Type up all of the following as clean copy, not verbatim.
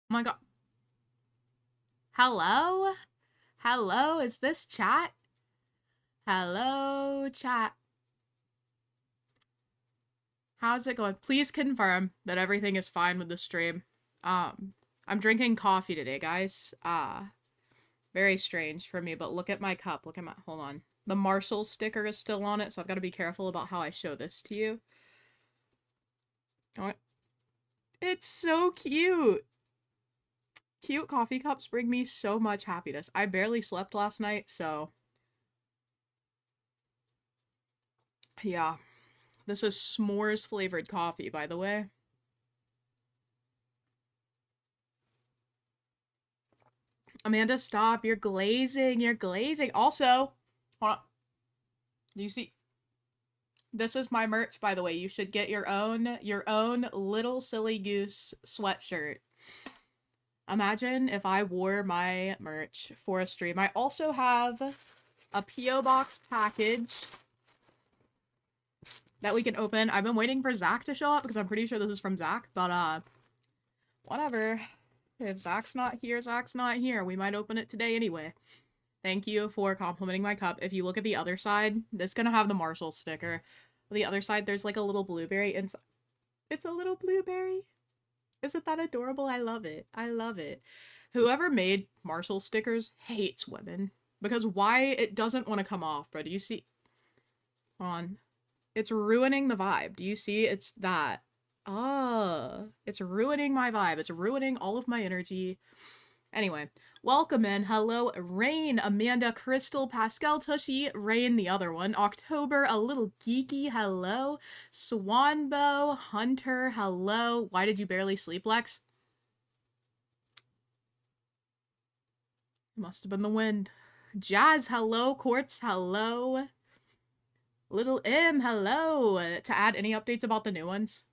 Oh my god. Hello? Hello? Is this chat? Hello, chat. How's it going? Please confirm that everything is fine with the stream. I'm drinking coffee today, guys. Very strange for me, but look at my cup. Look at my, hold on. The Marshall sticker is still on it, so I've got to be careful about how I show this to you. Oh, it's so cute. Cute coffee cups bring me so much happiness. I barely slept last night, so... yeah. This is s'mores flavored coffee, by the way. Amanda, stop. You're glazing. You're glazing. Also, hold on. Do you see? This is my merch, by the way. You should get your own little silly goose sweatshirt. Imagine if I wore my merch for a stream. I also have a P.O. box package that we can open. I've been waiting for Zach to show up because I'm pretty sure this is from Zach, but whatever. If Zach's not here, Zach's not here. We might open it today anyway. Thank you for complimenting my cup. If you look at the other side, this is gonna have the Marshall sticker. On the other side, there's like a little blueberry inside. It's a little blueberry. Isn't that adorable? I love it. I love it. Whoever made Marshall stickers hates women. Because why it doesn't want to come off, bro. Do you see? Hold on. It's ruining the vibe. Do you see? It's that. It's ruining my vibe. It's ruining all of my energy. Anyway, welcome in. Hello, Rain, Amanda, Crystal, Pascal, Tushy, Rain, the other one, October, a little geeky, hello, Swanbow, Hunter, hello. Why did you barely sleep, Lex? Must have been the wind. Jazz, hello, Quartz, hello. Little M, hello. To add any updates about the new ones?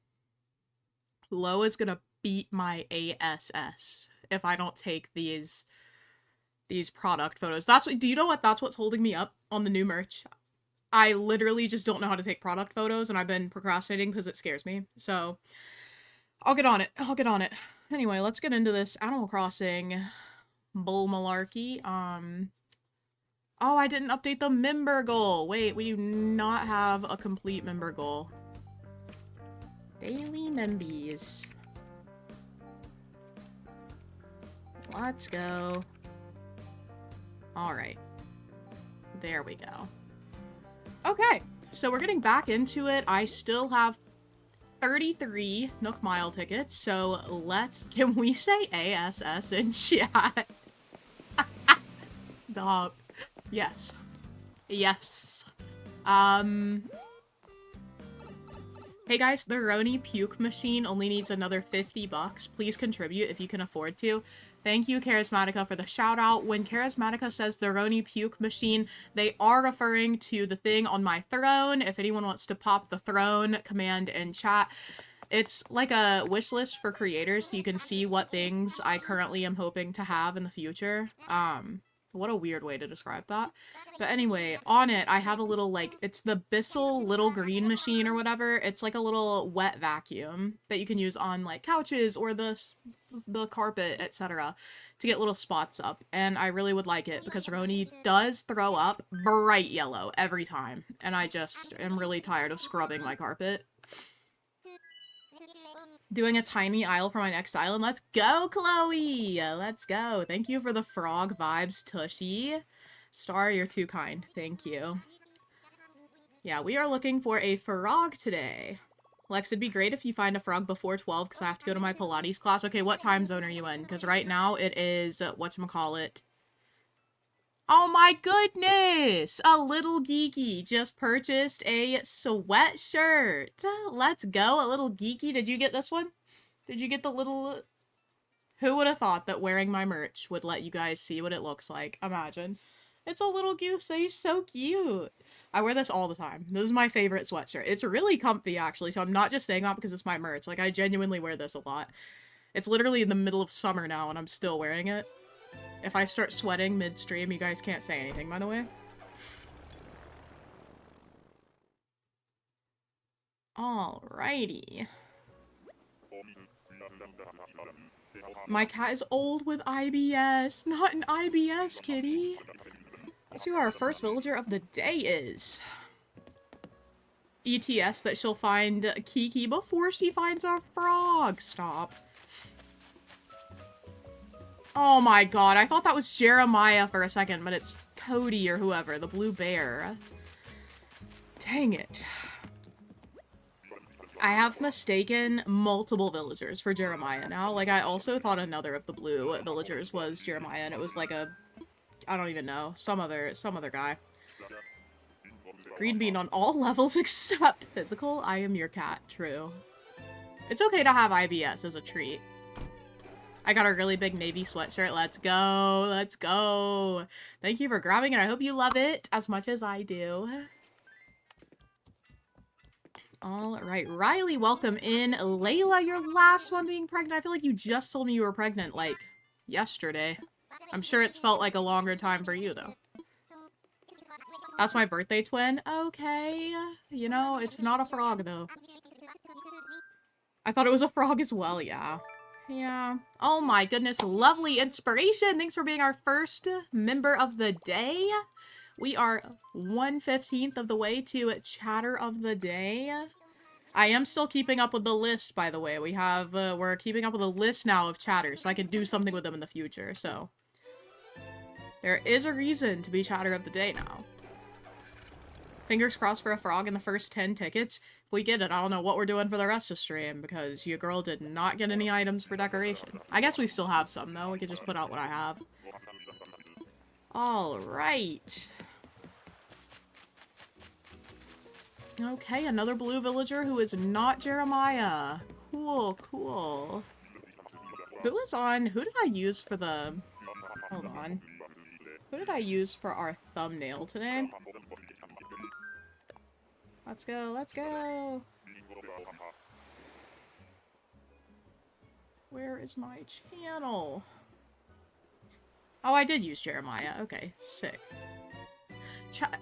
Lo is gonna beat my ASS if I don't take these product photos. That's what, do you know what? That's what's holding me up on the new merch. I literally just don't know how to take product photos, and I've been procrastinating because it scares me. So, I'll get on it. I'll get on it. Anyway, let's get into this Animal Crossing bull malarkey. Oh, I didn't update the member goal. Wait, we do not have a complete member goal. Daily membies. Let's go. Alright. There we go. Okay, so we're getting back into it. I still have 33 Nook Mile tickets, so let's... Can we say ASS in chat? Stop. Yes. Yes. Hey guys, the Roni puke machine only needs another $50. Please contribute if you can afford to. Thank you, Charismatica, for the shout out. When Charismatica says the Roni puke machine, they are referring to the thing on my throne. If anyone wants to pop the throne command in chat, it's like a wish list for creators so you can see what things I currently am hoping to have in the future. What a weird way to describe that. But anyway, on it, I have a little, like, it's the Bissell little green machine or whatever. It's like a little wet vacuum that you can use on, like, couches or the carpet, etc. to get little spots up. And I really would like it because Roni does throw up bright yellow every time. And I just am really tired of scrubbing my carpet. Doing a tiny aisle for my next island. Let's go, Chloe! Let's go. Thank you for the frog vibes, Tushy. Star, you're too kind. Thank you. Yeah, we are looking for a frog today. Lex, it'd be great if you find a frog before 12 because I have to go to my Pilates class. Okay, what time zone are you in? Because right now it is, whatchamacallit. Oh my goodness! A little geeky just purchased a sweatshirt. Let's go, a little geeky. Did you get this one? Did you get the little... Who would have thought that wearing my merch would let you guys see what it looks like? Imagine. It's a little goose. He's so cute. I wear this all the time. This is my favorite sweatshirt. It's really comfy, actually, so I'm not just saying that because it's my merch. Like, I genuinely wear this a lot. It's literally in the middle of summer now, and I'm still wearing it. If I start sweating midstream, you guys can't say anything, by the way. Alrighty. My cat is old with IBS. Not an IBS, kitty. Let's see who our first villager of the day is. ETS that she'll find Kiki before she finds our frog. Stop. Oh my god, I thought that was Jeremiah for a second, but it's Cody or whoever, the blue bear. Dang it. I have mistaken multiple villagers for Jeremiah now. Like, I also thought another of the blue villagers was Jeremiah, and it was like a... I don't even know. Some other guy. Green bean on all levels except physical. I am your cat. True. It's okay to have IBS as a treat. I got a really big navy sweatshirt. Let's go. Let's go. Thank you for grabbing it. I hope you love it as much as I do. All right. Riley, welcome in. Layla, your last one being pregnant. I feel like you just told me you were pregnant, like, yesterday. I'm sure it's felt like a longer time for you, though. That's my birthday twin. Okay. You know, it's not a frog, though. I thought it was a frog as well, yeah. Yeah. Oh my goodness, lovely inspiration! Thanks for being our first member of the day. We are 1/15 of the way to chatter of the day. I am still keeping up with the list, by the way. We're keeping up with a list now of chatters, so I can do something with them in the future, so. There is a reason to be chatter of the day now. Fingers crossed for a frog in the first 10 tickets. If we get it, I don't know what we're doing for the rest of stream, because your girl did not get any items for decoration. I guess we still have some, though. We could just put out what I have. Alright. Okay, another blue villager who is not Jeremiah. Cool, cool. Who did I use for the... Hold on. Who did I use for our thumbnail today? Let's go, let's go! Where is my channel? Oh, I did use Jeremiah. Okay, sick.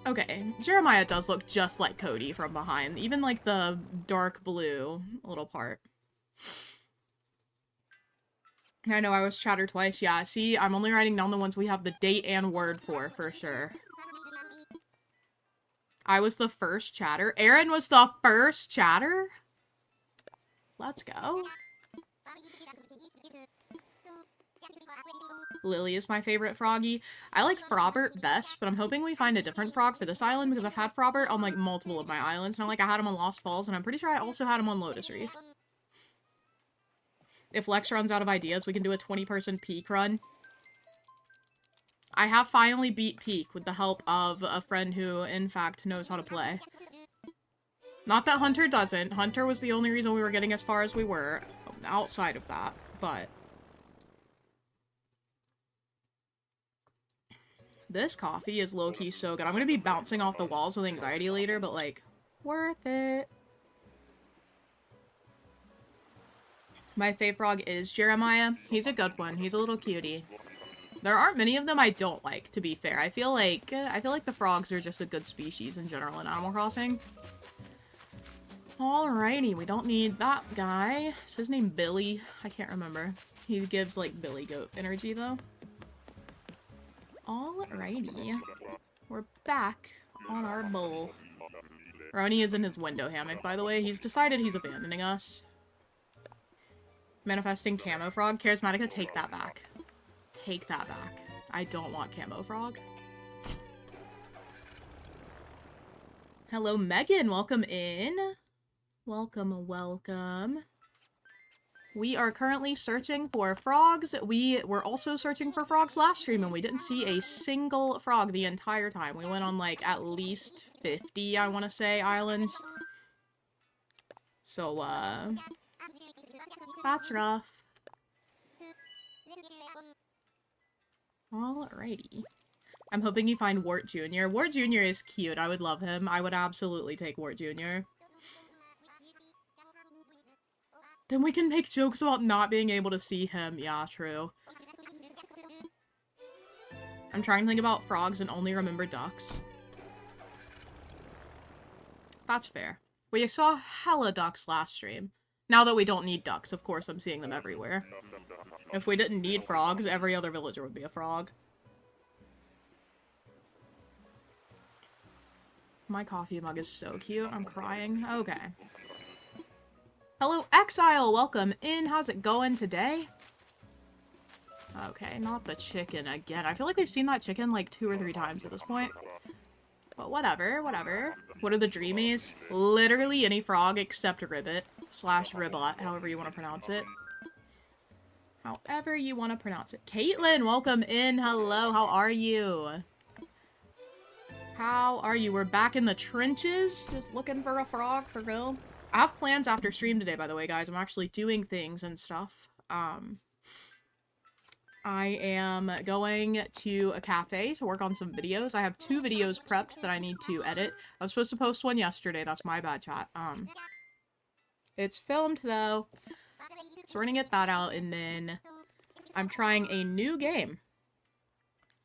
Okay, Jeremiah does look just like Cody from behind. Even, like, the dark blue little part. I know I was chatter twice. Yeah, see, I'm only writing down the ones we have the date and word for sure. I was the first chatter. Aaron was the first chatter? Let's go. Lily is my favorite froggy. I like Frobert best, but I'm hoping we find a different frog for this island because I've had Frobert on, like, multiple of my islands. And I had him on Lost Falls, and I'm pretty sure I also had him on Lotus Reef. If Lex runs out of ideas, we can do a 20-person peak run. I have finally beat Peak with the help of a friend who, in fact, knows how to play. Not that Hunter doesn't. Hunter was the only reason we were getting as far as we were, outside of that, but... This coffee is low-key so good. I'm gonna be bouncing off the walls with anxiety later, but, like, worth it. My fave frog is Jeremiah. He's a good one. He's a little cutie. There aren't many of them I don't like, to be fair. I feel like the frogs are just a good species in general in Animal Crossing. Alrighty, we don't need that guy. Is his name Billy? I can't remember. He gives, like, Billy Goat energy, though. Alrighty. We're back on our bowl. Roni is in his window hammock, by the way. He's decided he's abandoning us. Manifesting Camo Frog. Charismatica, take that back. Take that back. I don't want Camo Frog. Hello, Megan. Welcome in. Welcome, welcome. We are currently searching for frogs. We were also searching for frogs last stream, and we didn't see a single frog the entire time. We went on, like, at least 50, I want to say, islands. So, that's rough. Alrighty. I'm hoping you find Wart Jr. Wart Jr. is cute. I would love him. I would absolutely take Wart Jr. Then we can make jokes about not being able to see him. Yeah, true. I'm trying to think about frogs and only remember ducks. That's fair. We saw hella ducks last stream. Now that we don't need ducks, of course, I'm seeing them everywhere. If we didn't need frogs, every other villager would be a frog. My coffee mug is so cute. I'm crying. Okay. Hello, Exile! Welcome in. How's it going today? Okay, not the chicken again. I feel like we've seen that chicken like 2 or 3 times at this point. But whatever, whatever. What are the dreamies? Literally any frog except ribbit. Slash ribbot, however you want to pronounce it. However you want to pronounce it. Caitlin, welcome in. Hello, how are you? How are you? We're back in the trenches. Just looking for a frog, for real. I have plans after stream today, by the way, guys. I'm actually doing things and stuff. I am going to a cafe to work on some videos. I have 2 videos prepped that I need to edit. I was supposed to post one yesterday. That's my bad, chat. It's filmed, though. So we're gonna get that out, and then I'm trying a new game.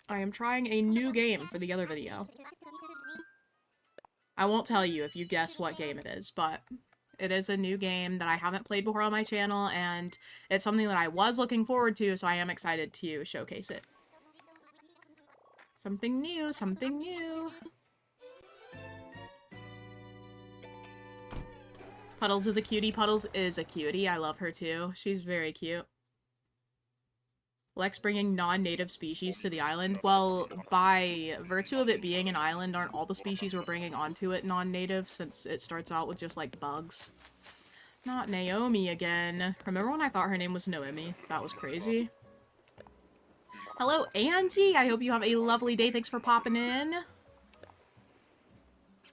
I am trying a new game for the other video. I won't tell you if you guess what game it is, but it is a new game that I haven't played before on my channel, and it's something that I was looking forward to, so I am excited to showcase it. Something new, something new. Puddles is a cutie. Puddles is a cutie. I love her too. She's very cute. Lex bringing non-native species to the island. Well, by virtue of it being an island, aren't all the species we're bringing onto it non-native, since it starts out with just, like, bugs? Not Naomi again. Remember when I thought her name was Noemi? That was crazy. Hello, Angie! I hope you have a lovely day. Thanks for popping in.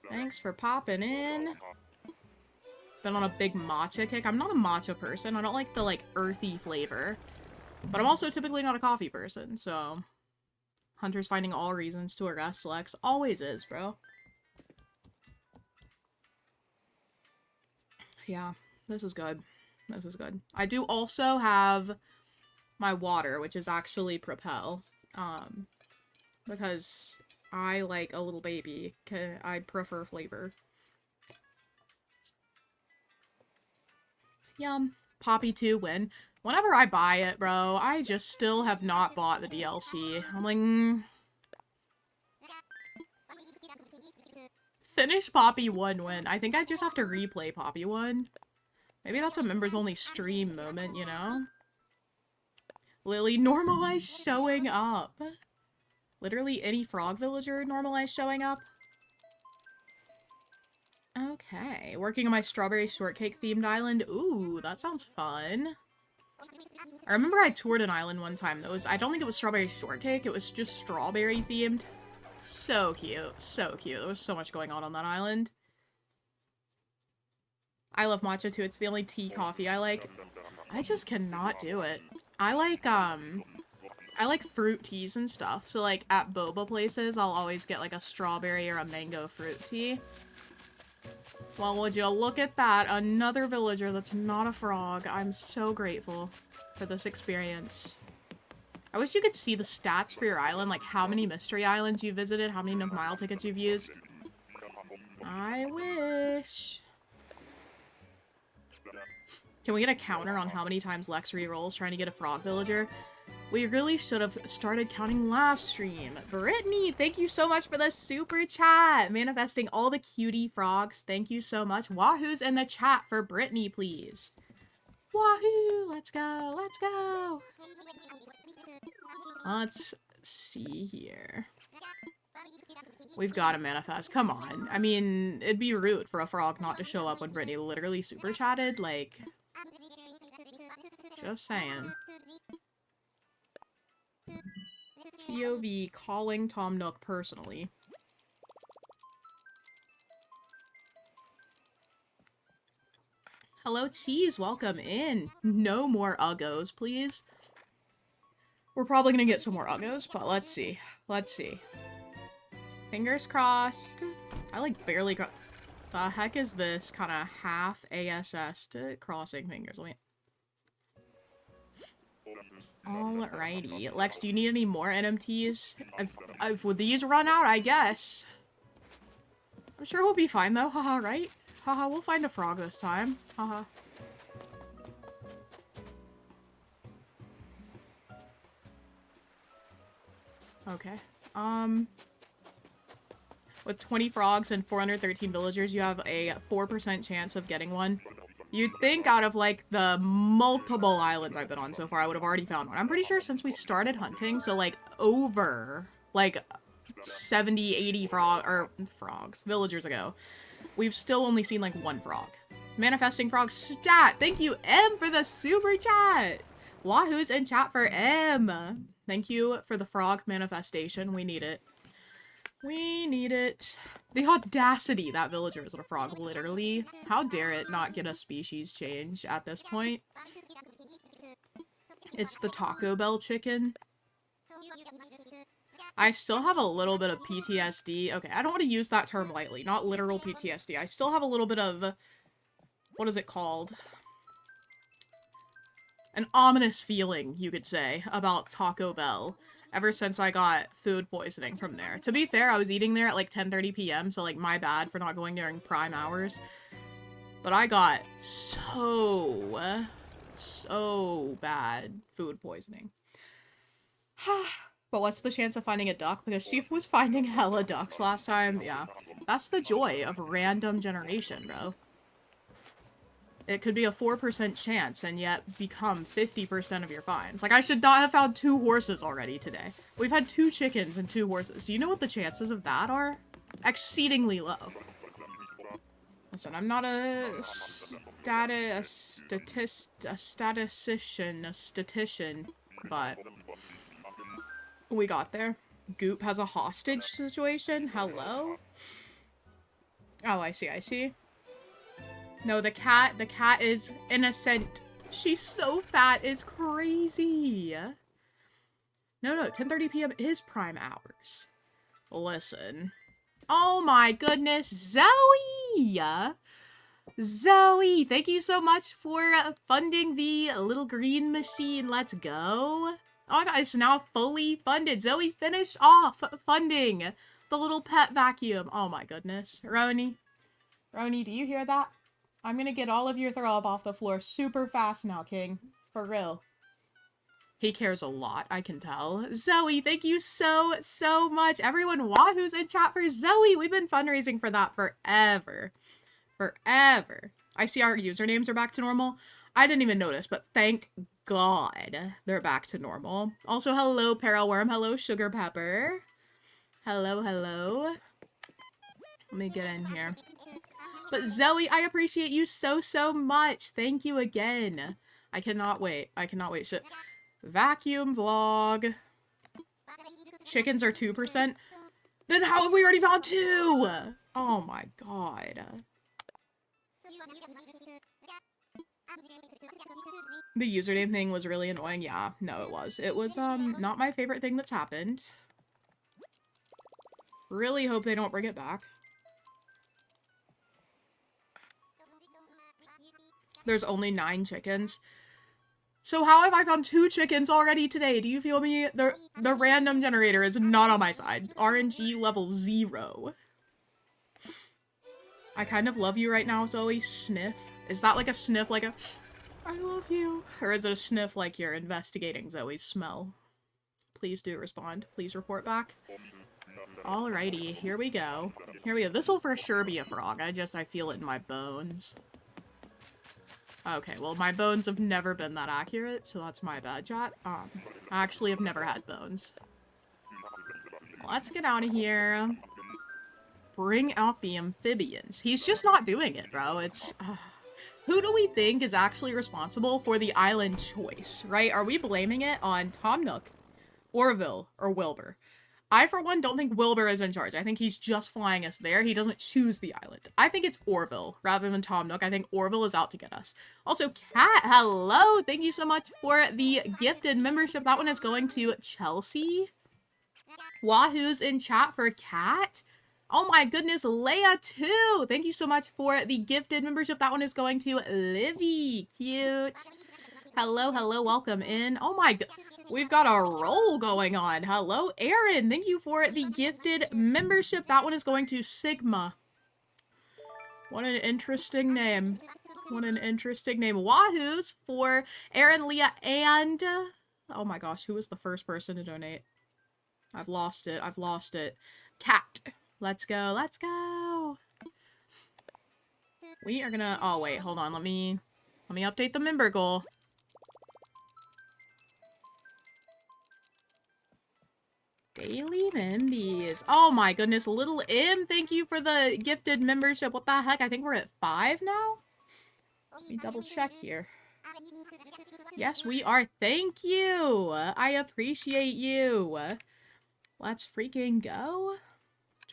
Thanks for popping in. Been on a big matcha kick. I'm not a matcha person. I don't like the, like, earthy flavor. But I'm also typically not a coffee person, so... Hunter's finding all reasons to arrest Lex. Always is, bro. Yeah, this is good. This is good. I do also have my water, which is actually Propel. Because I like a little baby. I prefer flavor. Yum. Poppy 2 win. Whenever I buy it, bro, I just still have not bought the DLC. I'm like, Finish Poppy 1 win. I think I just have to replay Poppy 1. Maybe that's a members-only stream moment, you know? Lily, normalize showing up. Literally any frog villager normalize showing up. Okay, working on my strawberry shortcake themed island. Ooh, that sounds fun. I remember I toured an island one time that was, I don't think it was strawberry shortcake, it was just strawberry themed. So cute, so cute. There was so much going on that island. I love matcha too, it's the only tea coffee I like. I just cannot do it. I like fruit teas and stuff, so like at boba places, I'll always get like a strawberry or a mango fruit tea. Well, would you look at that? Another villager that's not a frog. I'm so grateful for this experience. I wish you could see the stats for your island, like how many mystery islands you visited, how many Nook Mile tickets you've used. I wish. Can we get a counter on how many times Lex re-rolls trying to get a frog villager? We really should have started counting last stream. Brittany, thank you so much for the super chat. Manifesting all the cutie frogs. Thank you so much. Wahoo's in the chat for Brittany, please. Wahoo! Let's go! Let's go! Let's see here. We've got to manifest. Come on. I mean, it'd be rude for a frog not to show up when Brittany literally super chatted. Like, just saying. POV calling Tom Nook personally. Hello, Cheese. Welcome in. No more uggos, please. We're probably gonna get some more uggos, but let's see. Let's see. Fingers crossed. I like barely the heck is this kind of half ASS to crossing fingers? Let me... Alrighty. Lex, do you need any more NMTs? Would these run out, I guess. I'm sure we'll be fine though, haha, right? Haha, we'll find a frog this time. Haha. Okay. With 20 frogs and 413 villagers, you have a 4% chance of getting one. You'd think out of, like, the multiple islands I've been on so far, I would have already found one. I'm pretty sure since we started hunting, so, like, over, like, 70, 80 villagers ago, we've still only seen, like, one frog. Manifesting frog stat! Thank you, M, for the super chat! Wahoo's in chat for M! Thank you for the frog manifestation. We need it. We need it. The audacity that villager isn't a frog, literally. How dare it not get a species change at this point? It's the Taco Bell chicken. I still have a little bit of PTSD. Okay, I don't want to use that term lightly. Not literal PTSD. I still have a little bit of... What is it called? An ominous feeling, you could say, about Taco Bell. Ever since I got food poisoning from there. To be fair, I was eating there at like 10:30 p.m., so like my bad for not going during prime hours. But I got so bad food poisoning. But what's the chance of finding a duck? Because she was finding hella ducks last time. Yeah. That's the joy of random generation, bro. It could be a 4% chance and yet become 50% of your finds. Like, I should not have found 2 horses already today. We've had 2 chickens and 2 horses. Do you know what the chances of that are? Exceedingly low. Listen, I'm not a statistician, but we got there. Goop has a hostage situation? Hello? Oh, I see. No, the cat is innocent. She's so fat, it's crazy. No, 10:30 p.m. is prime hours. Listen. Oh my goodness, Zoe! Zoe, thank you so much for funding the little green machine. Let's go. Oh my god, it's now fully funded. Zoe finished off funding the little pet vacuum. Oh my goodness. Roni, do you hear that? I'm gonna get all of your throw up off the floor super fast now, King. For real. He cares a lot, I can tell. Zoe, thank you so much. Everyone, Wahoo's in chat for Zoe. We've been fundraising for that forever. Forever. I see our usernames are back to normal. I didn't even notice, but thank God they're back to normal. Also, hello, Peril Hello, Sugar Pepper. Hello. Let me get in here. But Zoe, I appreciate you so much. Thank you again. I cannot wait. Shit. Vacuum vlog. Chickens are 2%. Then how have we already found 2? Oh my god. The username thing was really annoying. Yeah, no, it was. It was, not my favorite thing that's happened. Really hope they don't bring it back. There's only 9 chickens. So how have I found 2 chickens already today? Do you feel me? The random generator is not on my side. RNG level 0. I kind of love you right now, Zoe. Sniff. Is that like a sniff like a I love you? Or is it a sniff like you're investigating Zoe's smell? Please do respond. Please report back. Alrighty, here we go. Here we go. This'll for sure be a frog. I feel it in my bones. Okay, well, my bones have never been that accurate, so that's my bad, chat. I actually have never had bones. Let's get out of here. Bring out the amphibians. He's just not doing it, bro. It's... who do we think is actually responsible for the island choice, right? Are we blaming it on Tom Nook, Orville, or Wilbur? I, for one, don't think Wilbur is in charge. I think he's just flying us there. He doesn't choose the island. I think it's Orville rather than Tom Nook. I think Orville is out to get us. Also, Kat, hello! Thank you so much for the gifted membership. That one is going to Chelsea. Wahoo's in chat for Kat. Oh my goodness, Leia too! Thank you so much for the gifted membership. That one is going to Livy. Cute. Hello, hello, welcome in. Oh my god. We've got a roll going on. Hello, Aaron. Thank you for the gifted membership. That one is going to Sigma. What an interesting name. What an interesting name. Wahoo's for Aaron, Leah, and... oh my gosh, who was the first person to donate? I've lost it. I've lost it. Cat. Let's go. Let's go. We are gonna... oh, wait. Hold on. Let me update the member goal. Daily Membies. Oh my goodness, Little M, thank you for the gifted membership. What the heck? I think we're at 5 now? Let me double check here. Yes, we are. Thank you. I appreciate you. Let's freaking go.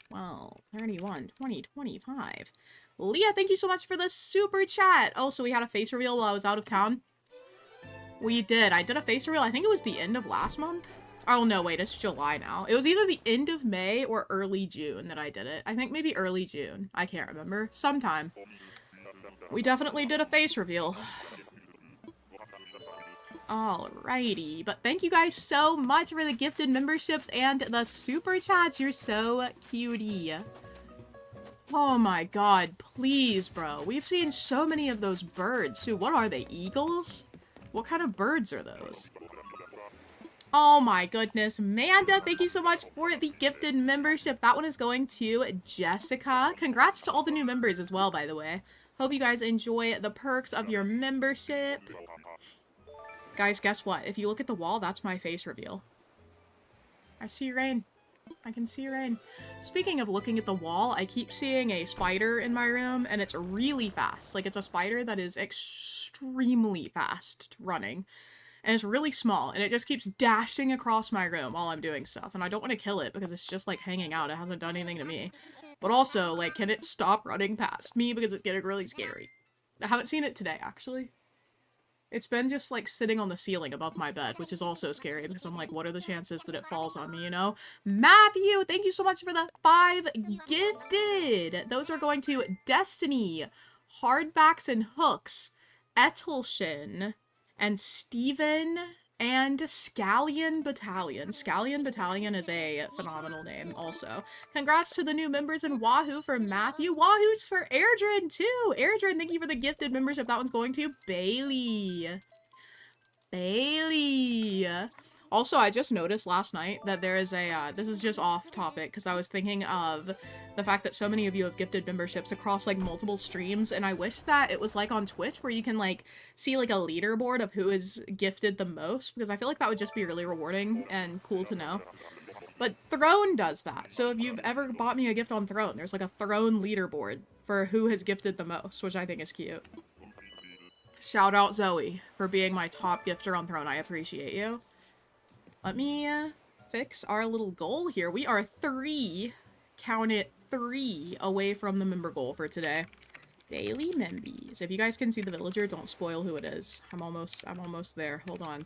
12, 31, 20, 25. Leah, thank you so much for the super chat. Oh, so we had a face reveal while I was out of town? We did. I did a face reveal. I think it was the end of last month. Oh, no, wait, it's July now. It was either the end of May or early June that I did it. I think maybe early June. I can't remember. Sometime. We definitely did a face reveal. Alrighty. But thank you guys so much for the gifted memberships and the super chats. You're so cutie. Oh my god, please, bro. We've seen so many of those birds, too. What are they, eagles? What kind of birds are those? Oh my goodness. Manda, thank you so much for the gifted membership. That one is going to Jessica. Congrats to all the new members as well, by the way. Hope you guys enjoy the perks of your membership. Guys, guess what? If you look at the wall, that's my face reveal. I see rain. I can see rain. Speaking of looking at the wall, I keep seeing a spider in my room, and it's really fast. Like, it's a spider that is extremely fast running. And it's really small, and it just keeps dashing across my room while I'm doing stuff. And I don't want to kill it because it's just, like, hanging out. It hasn't done anything to me. But also, like, can it stop running past me because it's getting really scary? I haven't seen it today, actually. It's been just, like, sitting on the ceiling above my bed, which is also scary because I'm like, what are the chances that it falls on me, you know? Matthew, thank you so much for the 5 gifted! Those are going to Destiny, Hardbacks and Hooks, Etelshin, and Steven, and Scallion Battalion. Scallion Battalion is a phenomenal name, also. Congrats to the new members in Wahoo for Matthew. Wahoo's for Airdrin, too! Airdrin, thank you for the gifted membership. That one's going to Bailey. Bailey! Also, I just noticed last night that there is a, this is just off topic, because I was thinking of the fact that so many of you have gifted memberships across, like, multiple streams, and I wish that it was like on Twitch, where you can, like, see, like, a leaderboard of who is gifted the most, because I feel like that would just be really rewarding and cool to know. But Throne does that, so if you've ever bought me a gift on Throne, there's, like, a Throne leaderboard for who has gifted the most, which I think is cute. Shout out Zoe for being my top gifter on Throne, I appreciate you. Let me fix our little goal here. We are 3, count it, 3 away from the member goal for today. Daily Membies. If you guys can see the villager, don't spoil who it is. I'm almost there. Hold on.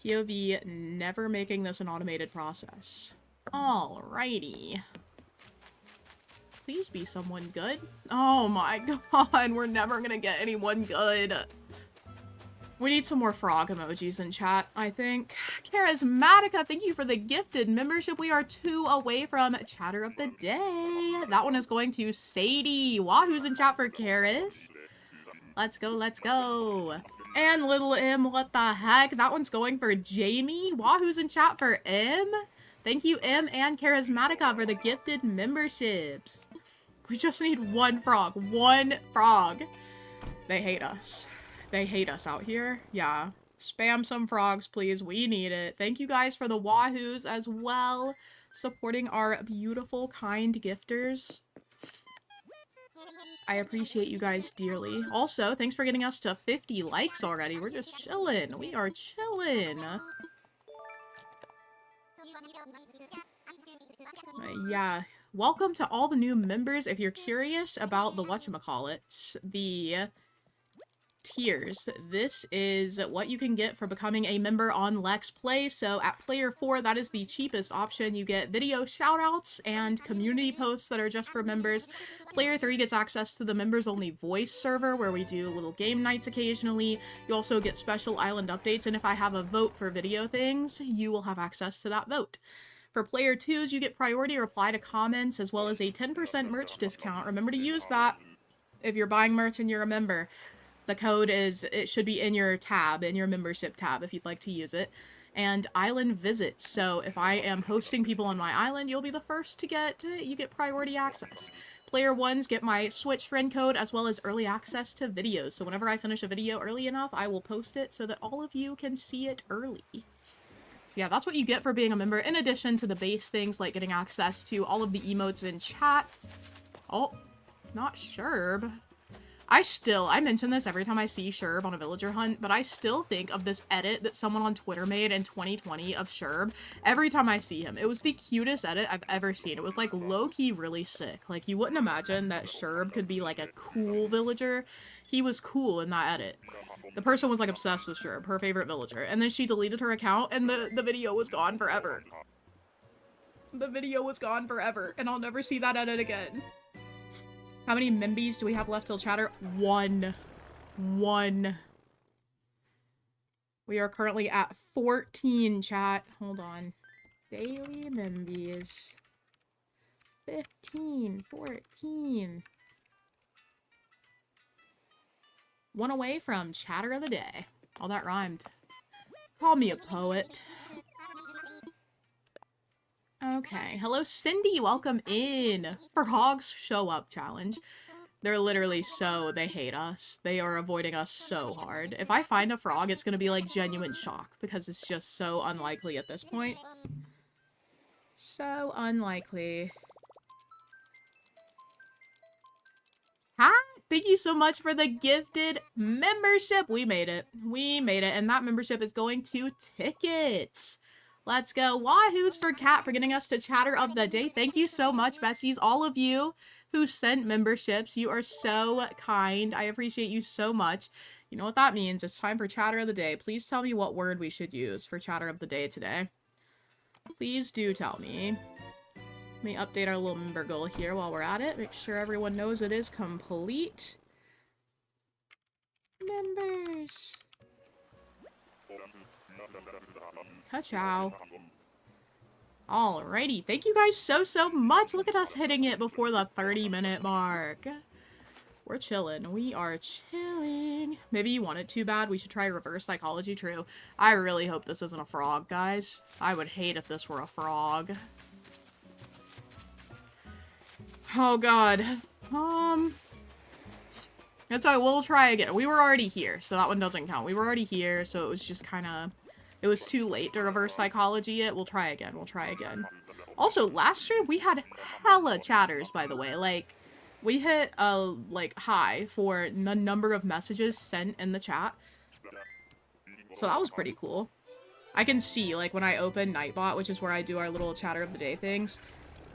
POV, never making this an automated process. Alrighty. Please be someone good. Oh my god, we're never gonna get anyone good. We need some more frog emojis in chat, I think. Charismatica, thank you for the gifted membership. We are 2 away from chatter of the day. That one is going to Sadie. Wahoo's in chat for Karis. Let's go, let's go. And Little M, what the heck? That one's going for Jamie. Wahoo's in chat for M. Thank you, M and Charismatica, for the gifted memberships. We just need one frog. One frog. They hate us. They hate us out here. Yeah. Spam some frogs, please. We need it. Thank you guys for the Wahoos as well. Supporting our beautiful, kind gifters. I appreciate you guys dearly. Also, thanks for getting us to 50 likes already. We're just chilling. We are chilling. Yeah. Welcome to all the new members. If you're curious about the whatchamacallits, the tiers, this is what you can get for becoming a member on Let's Play. So at player 4, that is the cheapest option. You get video shoutouts and community posts that are just for members. Player 3 gets access to the members only voice server where we do little game nights occasionally. You also get special island updates, and if I have a vote for video things, you will have access to that vote. For player 2s, you get priority reply to comments as well as a 10% merch discount. Remember to use that if you're buying merch and you're a member. The code is, it should be in your tab, in your membership tab, if you'd like to use it. And island visits. So if I am hosting people on my island, you'll be the first to get, you get priority access. Player 1s get my Switch friend code as well as early access to videos. So whenever I finish a video early enough, I will post it so that all of you can see it early. So yeah, that's what you get for being a member, in addition to the base things like getting access to all of the emotes in chat. Oh, not Sherb. I mention this every time I see Sherb on a villager hunt, but I still think of this edit that someone on Twitter made in 2020 of Sherb every time I see him. It was the cutest edit I've ever seen. It was like low-key really sick. Like you wouldn't imagine that Sherb could be like a cool villager. He was cool in that edit. The person was like obsessed with Sherb, her favorite villager, and then she deleted her account and the video was gone forever. The video was gone forever, and I'll never see that edit again. How many membies do we have left till chatter? One. We are currently at 14, chat. Hold on. Daily membies. 15, 14. One away from chatter of the day. Oh, that rhymed. Call me a poet. Okay, hello Cindy, welcome in. Frogs show up challenge. They're literally they hate us. They are avoiding us so hard. If I find a frog, it's gonna be like genuine shock because it's just so unlikely at this point. So unlikely. Hi, thank you so much for the gifted membership. We made it. We made it, and that membership is going to Tickets. Let's go. Wahoo's for Cat for getting us to chatter of the day. Thank you so much, besties. All of you who sent memberships, you are so kind. I appreciate you so much. You know what that means. It's time for chatter of the day. Please tell me what word we should use for chatter of the day today. Please do tell me. Let me update our little member goal here while we're at it. Make sure everyone knows it is complete. Members. Ka-chow. Alrighty, thank you guys so much. Look at us hitting it before the 30-minute mark. We're chilling. We are chilling. Maybe you want it too bad. We should try reverse psychology. True. I really hope this isn't a frog, guys. I would hate if this were a frog. Oh god. That's why we'll try again. We were already here, so that one doesn't count. We were already here, so it was just kind of... It was too late to reverse psychology it. We'll try again. We'll try again. Also, last stream, we had hella chatters, by the way. Like, we hit a, like, high for the number of messages sent in the chat. So that was pretty cool. I can see, like, when I open Nightbot, which is where I do our little chatter of the day things.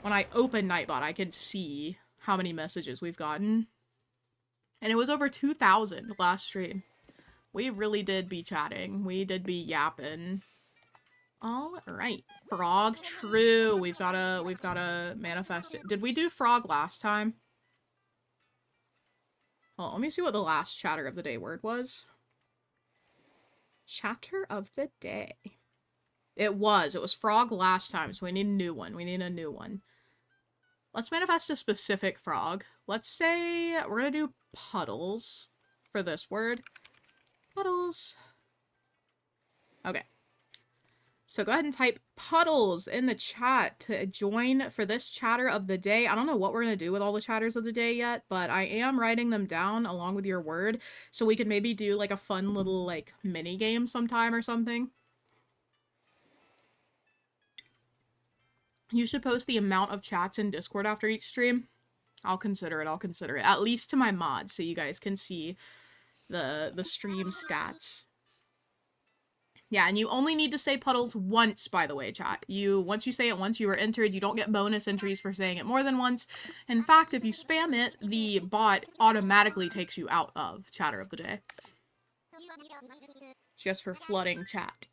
When I open Nightbot, I can see how many messages we've gotten. And it was over 2,000 last stream. We really did be chatting. We did be yapping. All right. Frog. True. We've gotta manifest it. Did we do frog last time? Well, let me see what the last chatter of the day word was. Chatter of the day. It was frog last time, so we need a new one. We need a new one. Let's manifest a specific frog. Let's say we're gonna do puddles for this word. Puddles. Okay. So go ahead and type puddles in the chat to join for this chatter of the day. I don't know what we're going to do with all the chatters of the day yet, but I am writing them down along with your word. So we could maybe do like a fun little like mini game sometime or something. You should post the amount of chats in Discord after each stream. I'll consider it. I'll consider it. At least to my mods so you guys can see the stream stats. Yeah, and you only need to say puddles once, by the way, chat. Once you say it once, you are entered. You don't get bonus entries for saying it more than once. In fact, if you spam it, the bot automatically takes you out of Chatter of the Day. Just for flooding chat.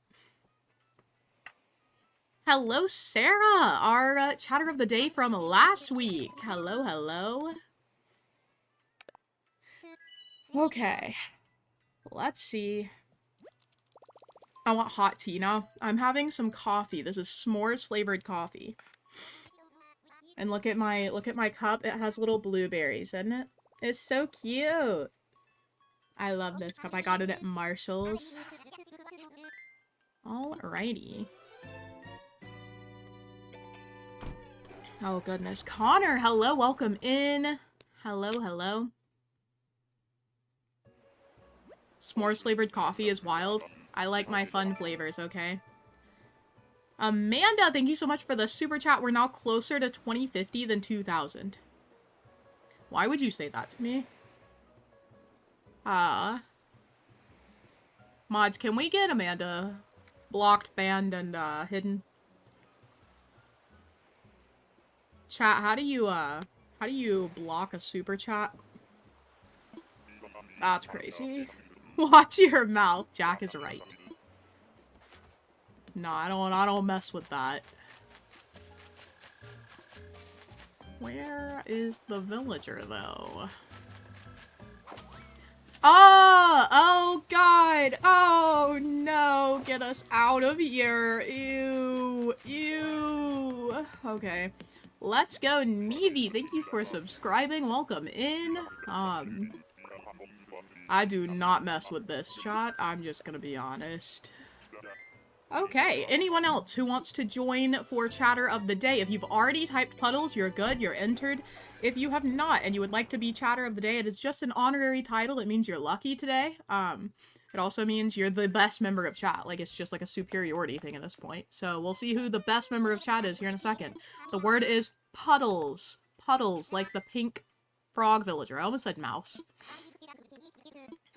Hello, Sarah! Our Chatter of the Day from last week. Hello, hello. Okay. Let's see. I want hot tea now. I'm having some coffee. This is s'mores flavored coffee. And look at my cup. It has little blueberries, isn't it? It's so cute. I love this cup. I got it at Marshall's. Alrighty. Oh goodness. Connor, hello, welcome in. Hello, hello. S'mores flavored coffee is wild. I like my fun flavors, okay? Amanda, thank you so much for the super chat. We're now closer to 2050 than 2000. Why would you say that to me? Mods, can we get Amanda blocked, banned, and hidden? Chat, how do you block a super chat? That's crazy. Watch your mouth. Jack is right. No, I don't mess with that. Where is the villager, though? Oh god! Oh no! Get us out of here! Ew! Ew! Okay. Let's go, Nevi. Thank you for subscribing. Welcome in. I do not mess with this chat. I'm just gonna be honest. Okay, anyone else who wants to join for Chatter of the Day? If you've already typed puddles, you're good, you're entered. If you have not and you would like to be Chatter of the Day, it is just an honorary title. It means you're lucky today. It also means you're the best member of chat. Like, it's just like a superiority thing at this point. So we'll see who the best member of chat is here in a second. The word is puddles. Puddles, like the pink frog villager. I almost said mouse.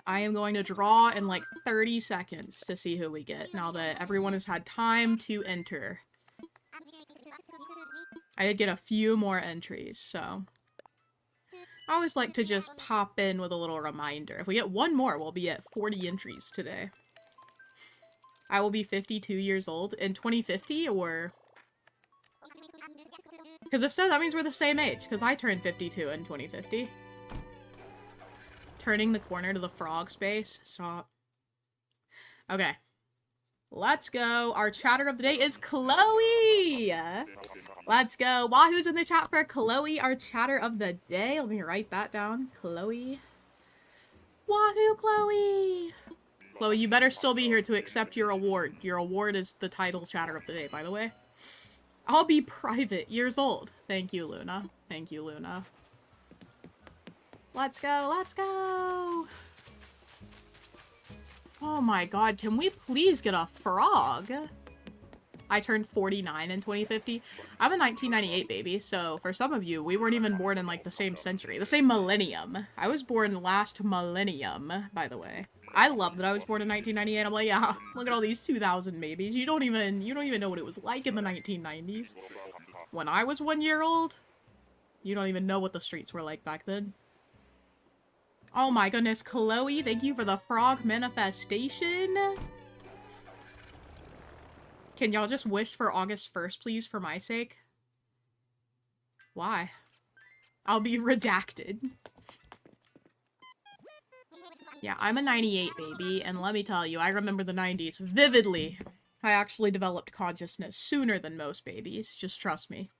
I am going to draw in like 30 seconds to see who we get, now that everyone has had time to enter. I did get a few more entries, so... I always like to just pop in with a little reminder. If we get one more, we'll be at 40 entries today. I will be 52 years old in 2050, or... Because if so, that means we're the same age, because I turned 52 in 2050. Turning the corner to the frog space. Stop. Okay. Let's go. Our chatter of the day is Chloe! Let's go. Wahoo's in the chat for Chloe, our chatter of the day. Let me write that down. Chloe. Wahoo, Chloe! Chloe, you better still be here to accept your award. Your award is the title chatter of the day, by the way. I'll be private. Years old. Thank you, Luna. Thank you, Luna. Let's go, let's go! Oh my god, can we please get a frog? I turned 49 in 2050. I'm a 1998 baby, so for some of you, we weren't even born in like the same century, the same millennium. I was born last millennium, by the way. I love that I was born in 1998. I'm like, yeah, look at all these 2000 babies. You don't even know what it was like in the 1990s. When I was 1 year old, you don't even know what the streets were like back then. Oh my goodness, Chloe, thank you for the frog manifestation. Can y'all just wish for August 1st, please, for my sake? Why? I'll be redacted. Yeah, I'm a 98 baby, and let me tell you, I remember the 90s vividly. I actually developed consciousness sooner than most babies. Just trust me.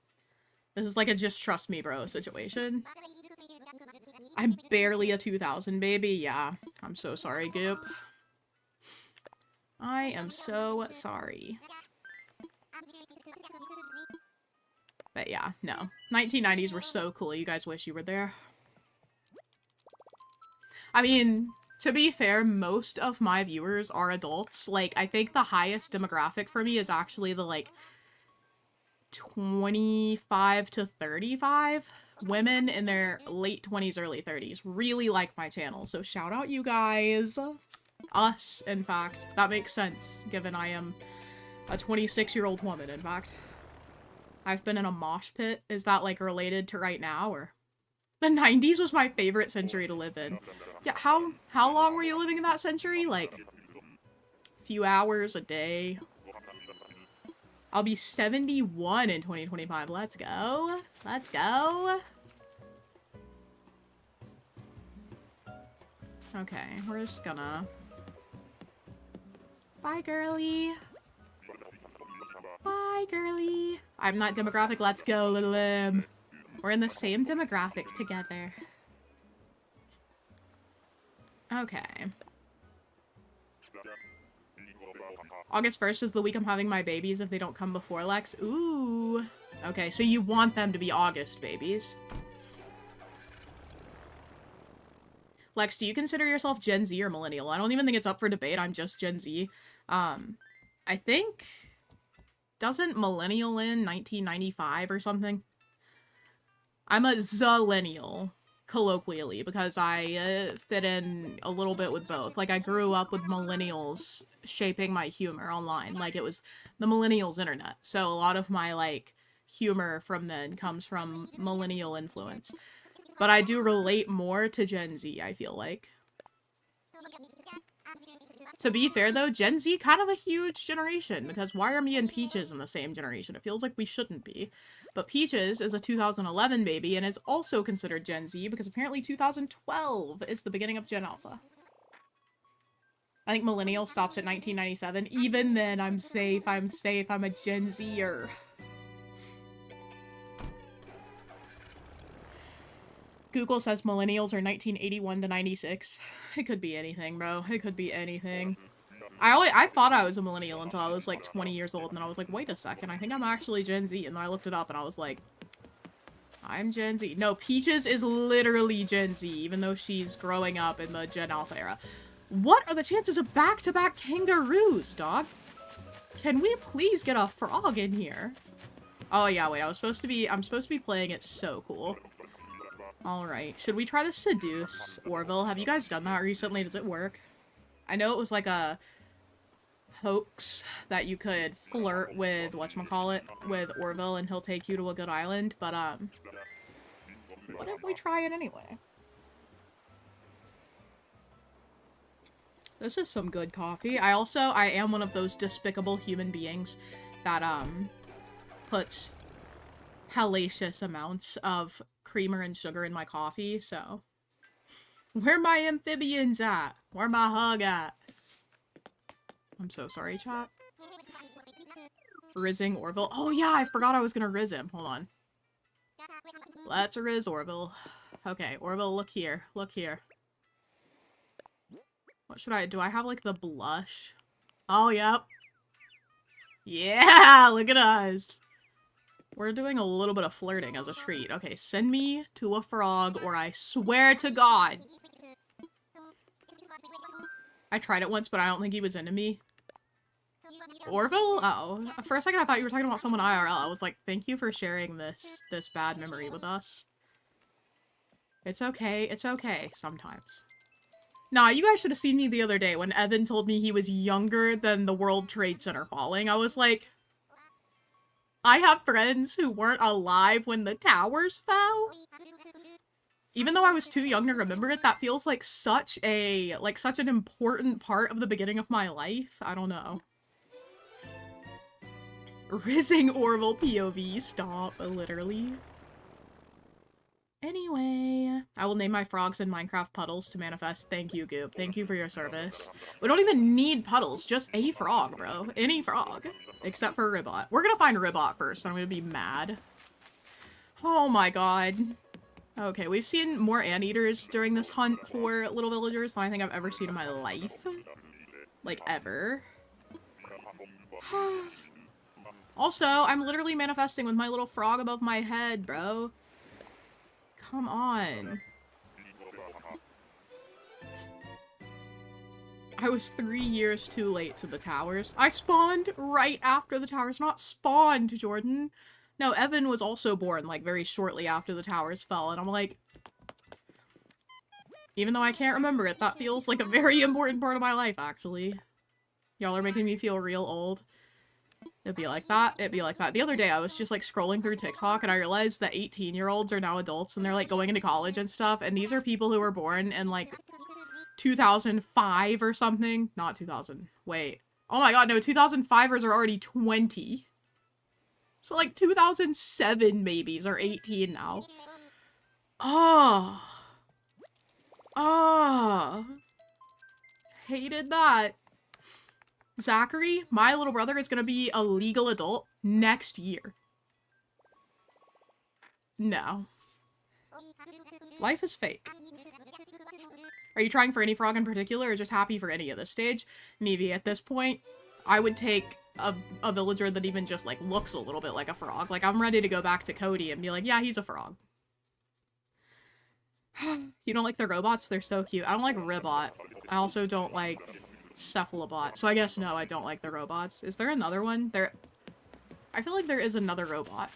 This is like a just trust me, bro situation. I'm barely a 2000 baby. Yeah, I'm so sorry, Goop. I am so sorry. But yeah, no. 1990s were so cool. You guys wish you were there. I mean, to be fair, most of my viewers are adults. Like, I think the highest demographic for me is actually the, like, 25 to 35 women in their late 20s, early 30s really like my channel. So shout out you guys. Us, in fact. That makes sense, given I am a 26-year-old woman, in fact. I've been in a mosh pit. Is that, like, related to right now, or? The 90s was my favorite century to live in. Yeah, how long were you living in that century? Like, a few hours, a day? I'll be 71 in 2025. Let's go. Let's go. Okay, we're just gonna... Bye, girly. Bye, girly. I'm not demographic. Let's go, little M. We're in the same demographic together. Okay. August 1st is the week I'm having my babies if they don't come before Lex. Ooh. Okay, so you want them to be August babies. Lex, do you consider yourself Gen Z or Millennial? I don't even think it's up for debate. I'm just Gen Z. I think... Doesn't Millennial in 1995 or something? I'm a Zillennial, colloquially, because I fit in a little bit with both. Like, I grew up with millennials shaping my humor online. Like, it was the millennials internet. So a lot of my, like, humor from then comes from millennial influence. But I do relate more to Gen Z, I feel like. To be fair, though, Gen Z kind of a huge generation, because why are me and Peaches in the same generation? It feels like we shouldn't be. But Peaches is a 2011 baby and is also considered Gen Z, because apparently 2012 is the beginning of Gen Alpha. I think Millennial stops at 1997. Even then, I'm safe, I'm a Gen Zer. Google says millennials are 1981 to 96. It could be anything, bro. It could be anything. I thought I was a millennial until I was like 20 years old, and then I was like, wait a second, I think I'm actually Gen Z, and then I looked it up and I was like, I'm Gen Z. No, Peaches is literally Gen Z, even though she's growing up in the Gen Alpha era. What are the chances of back-to-back kangaroos, dog? Can we please get a frog in here? Oh yeah, wait, I'm supposed to be playing it so cool. Alright, should we try to seduce Orville? Have you guys done that recently? Does it work? I know it was like a hoax that you could flirt with, whatchamacallit, with Orville and he'll take you to a good island, but, what if we try it anyway? This is some good coffee. I am one of those despicable human beings that, puts hellacious amounts of creamer and sugar in my coffee, so. Where my amphibians at? Where my hug at? I'm so sorry, chat. Rizzing Orville. Oh yeah, I forgot I was gonna Rizz him. Hold on. Let's Rizz Orville. Okay, Orville, look here. Look here. What should I do? I have like the blush. Oh, yep. Yeah, look at us. We're doing a little bit of flirting as a treat. Okay, send me to a frog or I swear to God. I tried it once, but I don't think he was into me. Orville? Oh. For a second I thought you were talking about someone IRL. I was like, thank you for sharing this bad memory with us. It's okay sometimes. Nah, you guys should have seen me the other day when Evan told me he was younger than the World Trade Center falling. I was like, I have friends who weren't alive when the towers fell. Even though I was too young to remember it, that feels like such an important part of the beginning of my life. I don't know. . Orville POV, stop, literally. Anyway, I will name my frogs in Minecraft Puddles to manifest. Thank you, Goop. Thank you for your service. We don't even need puddles, just a frog, bro. Any frog. Except for Ribbot. We're gonna find Ribbot first, I'm gonna be mad. Oh my god. Okay, we've seen more anteaters during this hunt for little villagers than I think I've ever seen in my life. Like, ever. Also, I'm literally manifesting with my little frog above my head, bro. Come on. I was 3 years too late to the towers. I spawned right after the towers. Not spawned, Jordan. No, Evan was also born, like, very shortly after the towers fell, and I'm like... Even though I can't remember it, that feels like a very important part of my life, actually. Y'all are making me feel real old. It'd be like that. It'd be like that. The other day, I was just, like, scrolling through TikTok, and I realized that 18-year-olds are now adults, and they're, like, going into college and stuff, and these are people who were born in, like, 2005 or something. Not 2000. Wait. Oh my god, no, 2005ers are already 20. So, like, 2007 babies are 18 now. Oh. Oh. Hated that. Zachary, my little brother, is gonna be a legal adult next year. No. Life is fake. Are you trying for any frog in particular, or just happy for any of this stage? Maybe at this point, I would take a villager that even just, like, looks a little bit like a frog. Like, I'm ready to go back to Cody and be like, yeah, he's a frog. You don't like the robots? They're so cute. I don't like Ribbot. I also don't like Cephalobot. So I guess no, I don't like the robots. Is there another one? I feel like there is another robot.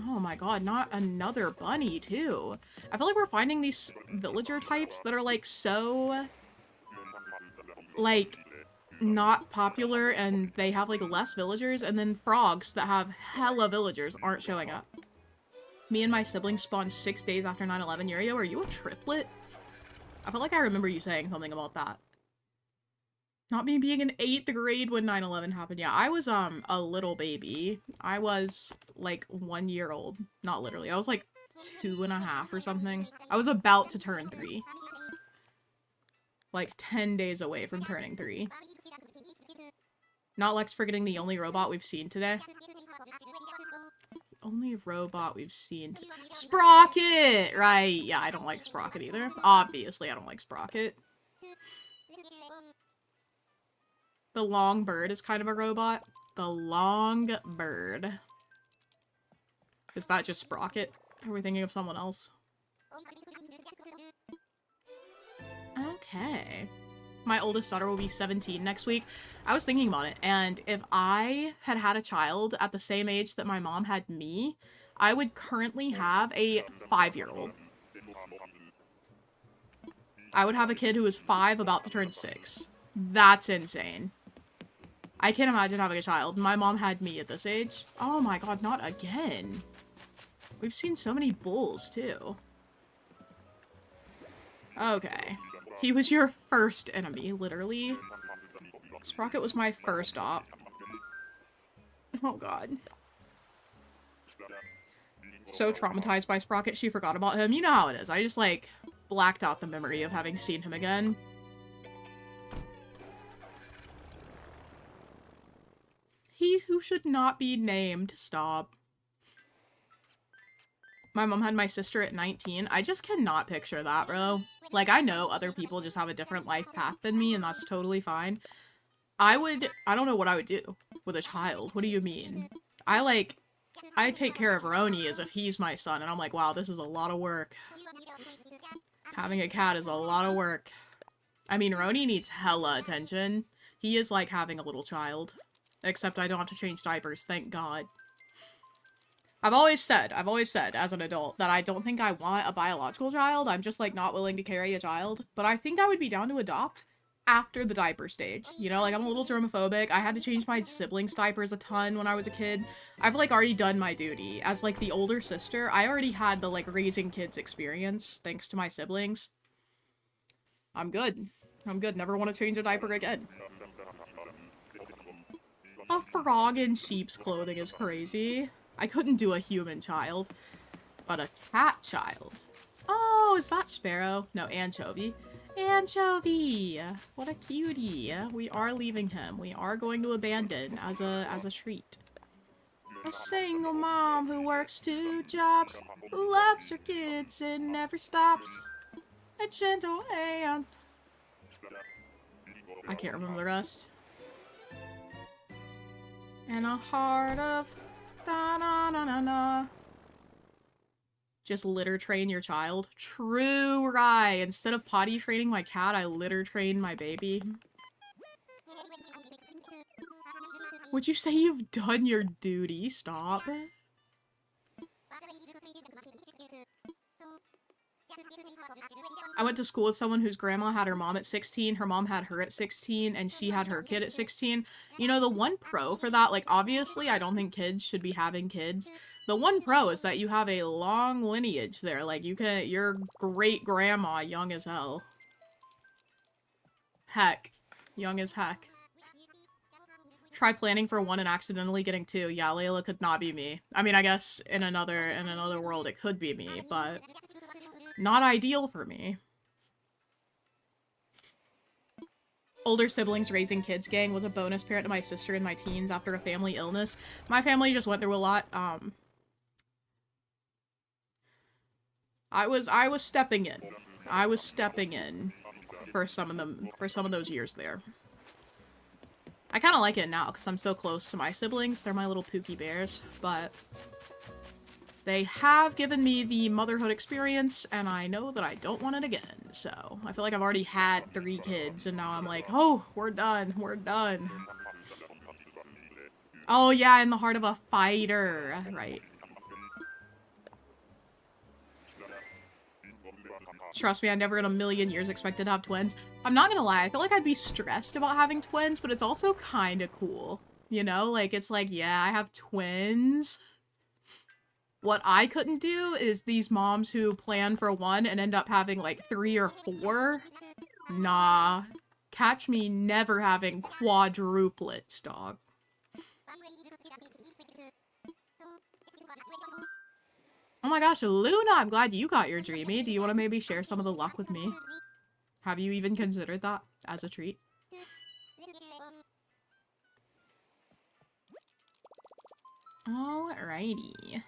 Oh my god, not another bunny, too. I feel like we're finding these villager types that are, like, so... like, not popular, and they have, like, less villagers, and then frogs that have hella villagers aren't showing up. Me and my siblings spawned 6 days after 9/11. Yurio, are you a triplet? I feel like I remember you saying something about that. Not me being in 8th grade when 9/11 happened. Yeah, I was, a little baby. I was, like, 1 year old. Not literally. I was, like, 2.5 or something. I was about to turn 3. Like, 10 days away from turning 3. Not Lex forgetting the only robot we've seen today. Only robot we've seen Sprocket! Right, yeah, I don't like Sprocket either. Obviously, I don't like Sprocket. The long bird is kind of a robot. The long bird. Is that just Sprocket? Are we thinking of someone else? Okay. My oldest daughter will be 17 next week. I was thinking about it, and if I had had a child at the same age that my mom had me, I would currently have a 5-year-old. I would have a kid who is 5, about to turn 6. That's insane. I can't imagine having a child. My mom had me at this age. Oh my god, not again. We've seen so many bulls, too. Okay. He was your first enemy, literally. Sprocket was my first op. Oh god. So traumatized by Sprocket, she forgot about him. You know how it is. I just, like, blacked out the memory of having seen him again. He who should not be named. Stop. My mom had my sister at 19. I just cannot picture that, bro. Like, I know other people just have a different life path than me, and that's totally fine. I don't know what I would do with a child. What do you mean? I take care of Roni as if he's my son, and I'm like, wow, this is a lot of work. Having a cat is a lot of work. I mean, Roni needs hella attention. He is like having a little child. Except I don't have to change diapers, thank God. I've always said, as an adult, that I don't think I want a biological child. I'm just, like, not willing to carry a child. But I think I would be down to adopt after the diaper stage. You know, like, I'm a little germophobic. I had to change my siblings' diapers a ton when I was a kid. I've, like, already done my duty. As, like, the older sister, I already had the, like, raising kids experience, thanks to my siblings. I'm good. I'm good. Never want to change a diaper again. A frog in sheep's clothing is crazy. I couldn't do a human child, but a cat child. Oh, is that Sparrow? No, Anchovy. Anchovy! What a cutie. We are leaving him. We are going to abandon as a treat. A single mom who works 2 jobs, who loves her kids and never stops. A gentle hand. I can't remember the rest. And a heart of da-na-na-na-na. Just litter train your child. True, Rye. Instead of potty training my cat, I litter train my baby. Would you say you've done your duty? Stop. I went to school with someone whose grandma had her mom at 16, her mom had her at 16, and she had her kid at 16. You know, the one pro for that, like, obviously I don't think kids should be having kids. The one pro is that you have a long lineage there. Like, your great-grandma young as hell. Heck. Young as heck. Try planning for 1 and accidentally getting 2. Yeah, Layla could not be me. I mean, I guess in another world it could be me, but not ideal for me. Older siblings raising kids gang was a bonus parent to my sister in my teens after a family illness. My family just went through a lot. I was stepping in. I was stepping in for some of those years there. I kind of like it now because I'm so close to my siblings. They're my little pookie bears, but they have given me the motherhood experience, and I know that I don't want it again. So I feel like I've already had 3 kids, and now I'm like, oh, we're done. We're done. Oh, yeah, in the heart of a fighter. Right. Trust me, I never in a million years expected to have twins. I'm not gonna lie, I feel like I'd be stressed about having twins, but it's also kind of cool. You know? Like, it's like, yeah, I have twins. What I couldn't do is these moms who plan for 1 and end up having, like, 3 or 4. Nah. Catch me never having quadruplets, dog. Oh my gosh, Luna, I'm glad you got your dreamy. Do you want to maybe share some of the luck with me? Have you even considered that as a treat? Alrighty.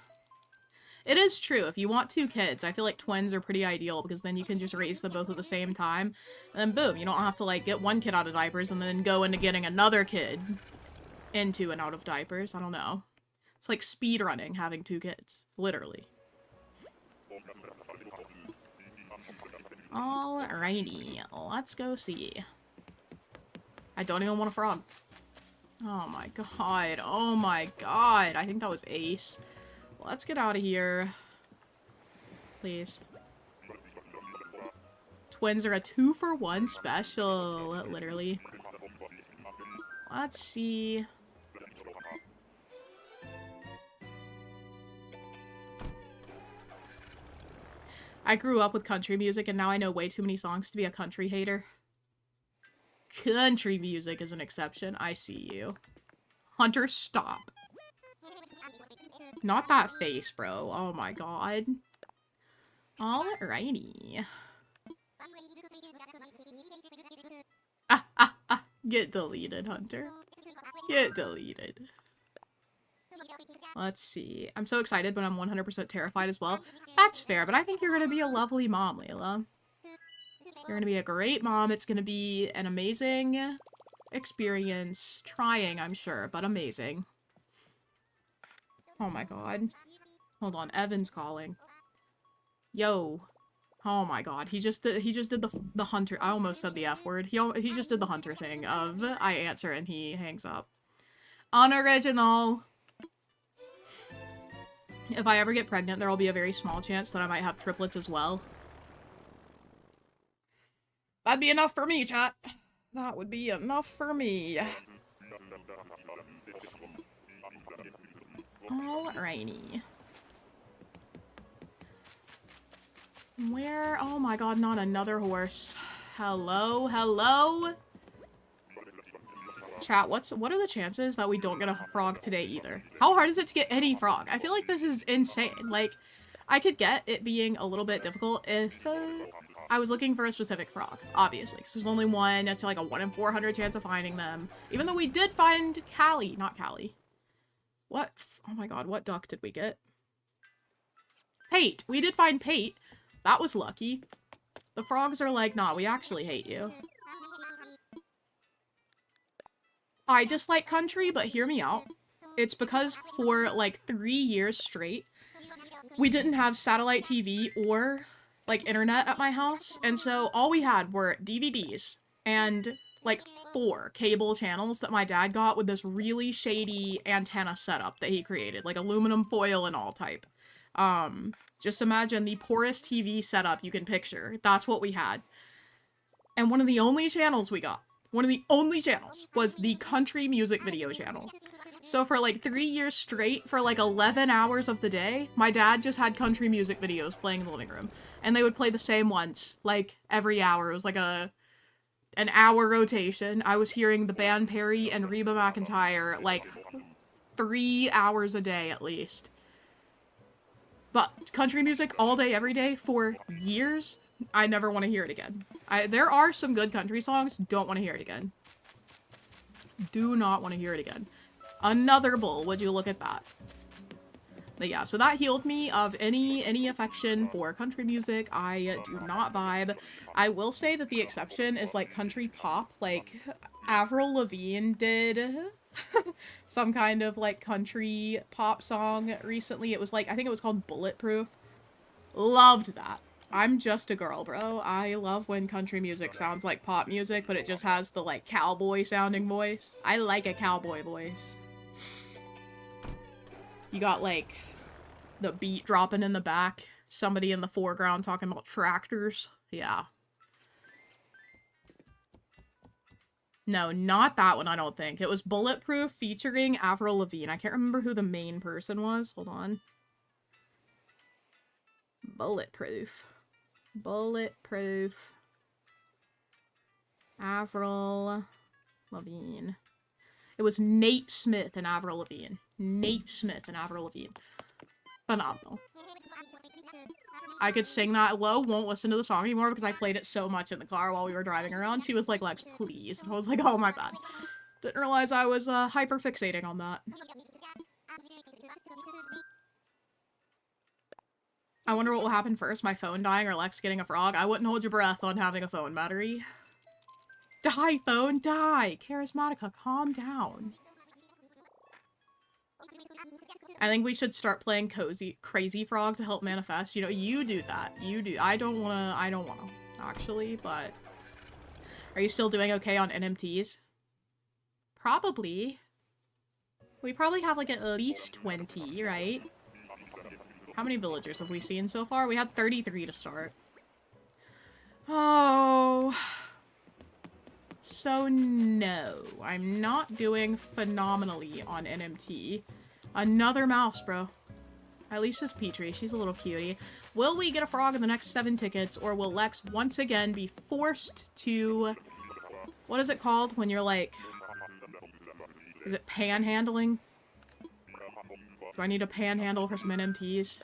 It is true, if you want 2 kids, I feel like twins are pretty ideal because then you can just raise them both at the same time. And then boom, you don't have to like get 1 kid out of diapers and then go into getting another kid into and out of diapers. I don't know. It's like speed running having 2 kids. Literally. Alrighty, let's go see. I don't even want a frog. Oh my god, oh my god. I think that was ace. Let's get out of here. Please. Twins are a 2-for-1 special, literally. Let's see. I grew up with country music and now I know way too many songs to be a country hater. Country music is an exception. I see you. Hunter, stop. Not that face, bro. Oh my god. Alrighty. Get deleted, Hunter. Get deleted. Let's see. I'm so excited, but I'm 100% terrified as well. That's fair, but I think you're gonna be a lovely mom, Layla. You're gonna be a great mom. It's gonna be an amazing experience. Trying, I'm sure, but amazing. Oh my god. Hold on, Evan's calling. Yo. Oh my god, he just did the Hunter. I almost said the F word. He just did the Hunter thing of I answer and he hangs up. Unoriginal. If I ever get pregnant, there will be a very small chance that I might have triplets as well. That'd be enough for me, chat. That would be enough for me. Alrighty. Where? Oh my god, not another horse. Hello? Hello? Chat, what are the chances that we don't get a frog today either? How hard is it to get any frog? I feel like this is insane. Like, I could get it being a little bit difficult if I was looking for a specific frog, obviously, because there's only one. It's like a 1 in 400 chance of finding them. Even though we did find Callie, not Callie. What? Oh my god, what duck did we get? Pate. We did find Pate. That was lucky. The frogs are like, nah, we actually hate you. I dislike country, but hear me out. It's because for like 3 years straight, we didn't have satellite TV or like internet at my house, and so all we had were DVDs and like 4 cable channels that my dad got with this really shady antenna setup that he created, like aluminum foil and all type. Just imagine the poorest TV setup you can picture. That's what we had. And one of the only channels we got, one of the only channels, was the country music video channel. So for like 3 years straight, for like 11 hours of the day, my dad just had country music videos playing in the living room. And they would play the same ones, like, every hour. It was like an hour rotation. I was hearing the band Perry and Reba McEntire, like, 3 hours a day at least. But country music all day, every day, for years, I never want to hear it again. There are some good country songs, don't want to hear it again. Do not want to hear it again. Another bull, would you look at that? But yeah, so that healed me of any affection for country music. I do not vibe. I will say that the exception is like country pop, like Avril Lavigne did some kind of like country pop song recently. It was like, I think it was called Bulletproof. Loved that. I'm just a girl, bro. I love when country music sounds like pop music, but it just has the like cowboy sounding voice. I like a cowboy voice. You got like the beat dropping in the back, somebody in the foreground talking about tractors. Yeah. No, not that one, I don't think. It was Bulletproof featuring Avril Lavigne. I can't remember who the main person was. Hold on. Bulletproof. Bulletproof. Avril Lavigne. It was Nate Smith and Avril Lavigne. Nate Smith and Avril Lavigne. Phenomenal. I could sing that. Lo won't listen to the song anymore because I played it so much in the car while we were driving around. She was like, Lex, please. And I was like, oh my bad. Didn't realize I was hyper fixating on that. I wonder what will happen first, my phone dying or Lex getting a frog. I wouldn't hold your breath on having a phone battery. Die, phone, die! Charismatica, calm down. I think we should start playing Crazy Frog to help manifest. You know, you do that. You do. I don't wanna, actually, but... Are you still doing okay on NMTs? Probably. We probably have, like, at least 20, right? How many villagers have we seen so far? We had 33 to start. Oh... So no, I'm not doing phenomenally on NMT. Another mouse, bro. At least it's Petrie. She's a little cutie. Will we get a frog in the next 7 tickets, or will Lex once again be forced to... What is it called when you're like... Is it panhandling? Do I need a panhandle for some NMTs?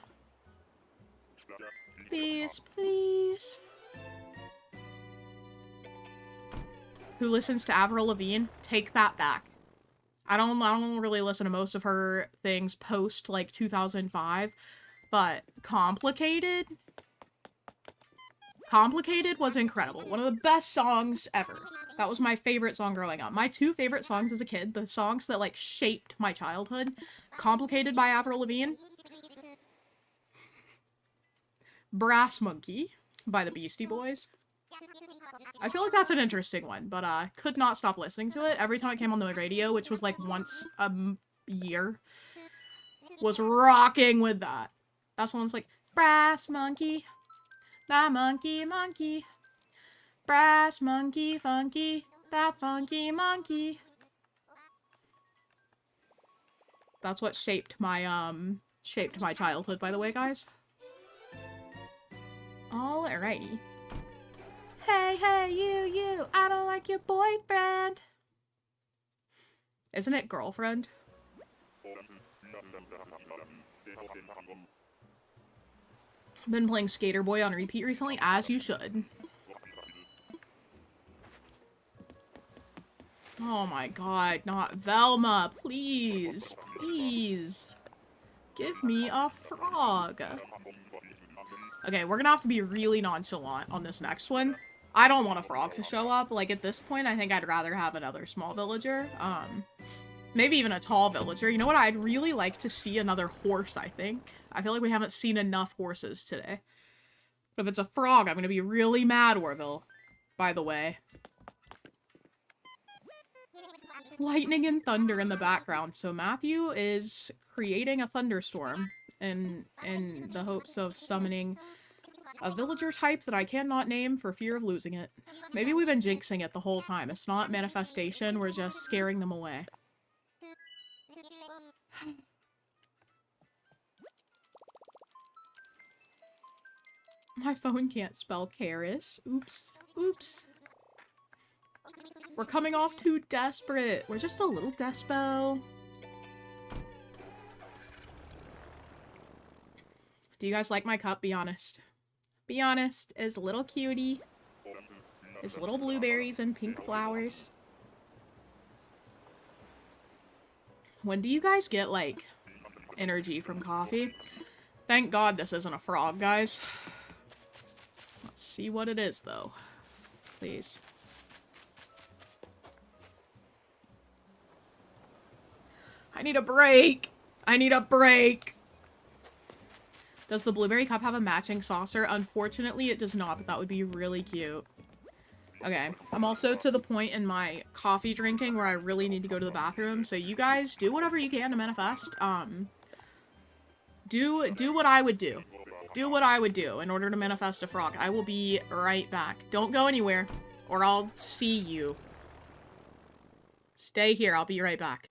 Please, please. Who listens to Avril Lavigne? Take that back. I don't really listen to most of her things post like 2005, but Complicated was incredible. One of the best songs ever. That was my favorite song growing up. My 2 favorite songs as a kid, the songs that like shaped my childhood. Complicated by Avril Lavigne. Brass Monkey by the Beastie Boys. I feel like that's an interesting one, but could not stop listening to it. Every time it came on the radio, which was like once a year, was rocking with that. That's one's like, brass monkey, that monkey monkey, brass monkey funky, that funky monkey. That's what shaped my childhood, by the way, guys. Alrighty. Hey, hey, you, I don't like your boyfriend. Isn't it girlfriend? Been playing Skater Boy on repeat recently, as you should. Oh my god, not Velma, please, please. Give me a frog. Okay, we're gonna have to be really nonchalant on this next one. I don't want a frog to show up. Like, at this point, I think I'd rather have another small villager. Maybe even a tall villager. You know what? I'd really like to see another horse, I think. I feel like we haven't seen enough horses today. But if it's a frog, I'm gonna be really mad, Orville. By the way. Lightning and thunder in the background. So Matthew is creating a thunderstorm in the hopes of summoning a villager type that I cannot name for fear of losing it. Maybe we've been jinxing it the whole time. It's not manifestation, we're just scaring them away. My phone can't spell Karis. Oops. Oops. We're coming off too desperate. We're just a little despo. Do you guys like my cup? Be honest. Be honest. It's a little cutie. It's little blueberries and pink flowers. When do you guys get, like, energy from coffee? Thank God this isn't a frog, guys. Let's see what it is, though. Please. I need a break! I need a break! Does the blueberry cup have a matching saucer? Unfortunately, it does not, but that would be really cute. Okay, I'm also to the point in my coffee drinking where I really need to go to the bathroom, so you guys do whatever you can to manifest. Do what I would do. Do what I would do in order to manifest a frog. I will be right back. Don't go anywhere, or I'll see you. Stay here, I'll be right back.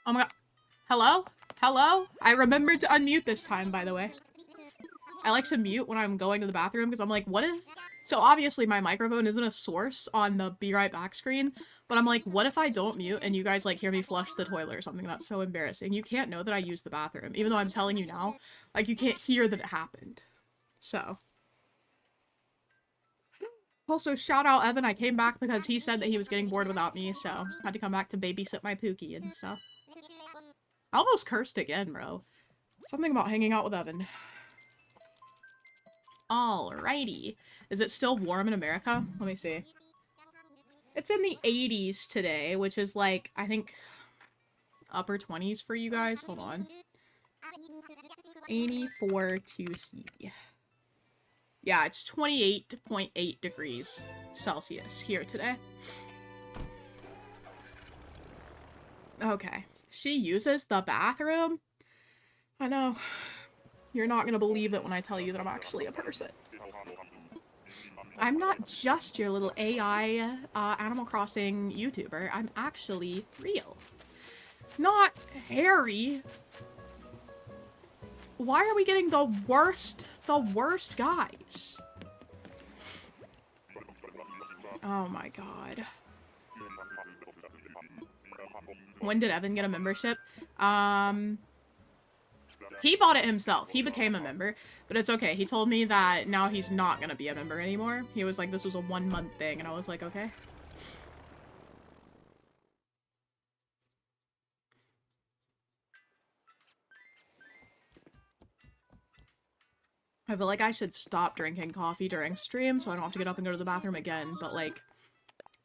Oh my god. Hello? Hello? I remembered to unmute this time, by the way. I like to mute when I'm going to the bathroom because I'm like, what if... So obviously my microphone isn't a source on the be right back screen, but I'm like, what if I don't mute and you guys like hear me flush the toilet or something? That's so embarrassing. You can't know that I used the bathroom, even though I'm telling you now. Like, you can't hear that it happened. So. Also, shout out Evan. I came back because he said that he was getting bored without me, so had to come back to babysit my Pookie and stuff. I almost cursed again, bro. Something about hanging out with Evan. Alrighty. Is it still warm in America? Let me see. It's in the 80s today, which is like, I think, upper 20s for you guys. Hold on. 84 2C. Yeah, it's 28.8 degrees Celsius here today. Okay. She uses the bathroom? I know. You're not gonna believe it when I tell you that I'm actually a person. I'm not just your little AI Animal Crossing YouTuber. I'm actually real. Not Harry. Why are we getting the worst guys? Oh my god. When did Evan get a membership? He bought it himself. He became a member, but it's okay. He told me that now he's not gonna be a member anymore. He was like, this was a 1 month thing, and I was like, okay. I feel like I should stop drinking coffee during stream so I don't have to get up and go to the bathroom again, but like,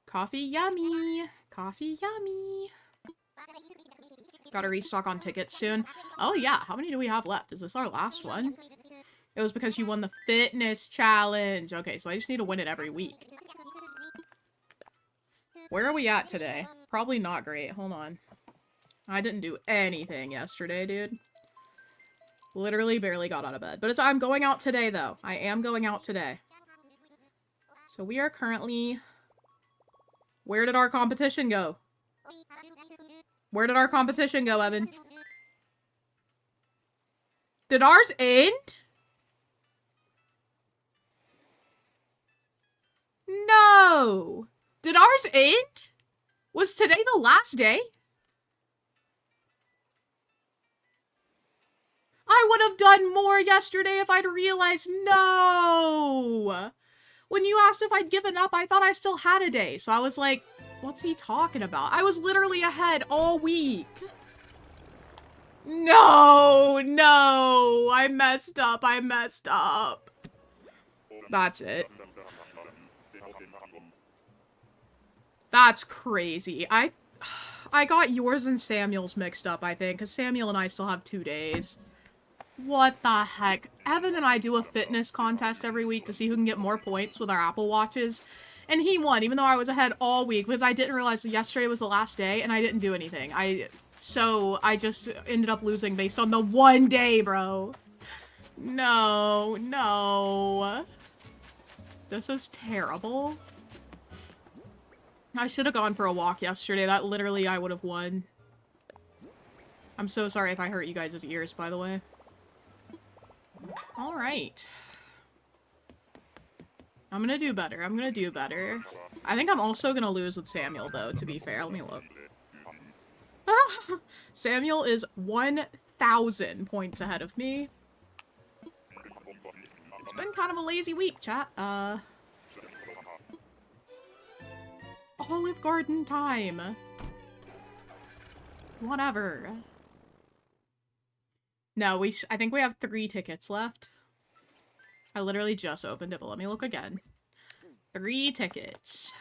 coffee yummy! Coffee yummy! Gotta restock on tickets soon. Oh yeah, how many do we have left? Is this our last one? It was because you won the fitness challenge. Okay, so I just need to win it every week. Where are we at today? Probably not great. Hold on. I didn't do anything yesterday, dude. Literally barely got out of bed. But I'm going out today, though. I am going out today. So we are currently... Where did our competition go? Where did our competition go, Evan? Did ours end? No! Did ours end? Was today the last day? I would have done more yesterday if I'd realized. No! When you asked if I'd given up, I thought I still had a day. So I was like, what's he talking about? I was literally ahead all week. No, no, I messed up. I messed up. That's it. That's crazy. I got yours and Samuel's mixed up, I think, because Samuel and I still have 2 days. What the heck? Evan and I do a fitness contest every week to see who can get more points with our Apple Watches. And he won, even though I was ahead all week, because I didn't realize that yesterday was the last day, and I didn't do anything. So I just ended up losing based on the 1 day, bro. No, no. This is terrible. I should have gone for a walk yesterday. That literally, I would have won. I'm so sorry if I hurt you guys' ears, by the way. Alright. I'm gonna do better. I'm gonna do better. I think I'm also gonna lose with Samuel, though, to be fair. Let me look. Samuel is 1,000 points ahead of me. It's been kind of a lazy week, chat. Olive Garden time. Whatever. No, I think we have 3 tickets left. I literally just opened it, but let me look again. 3 tickets.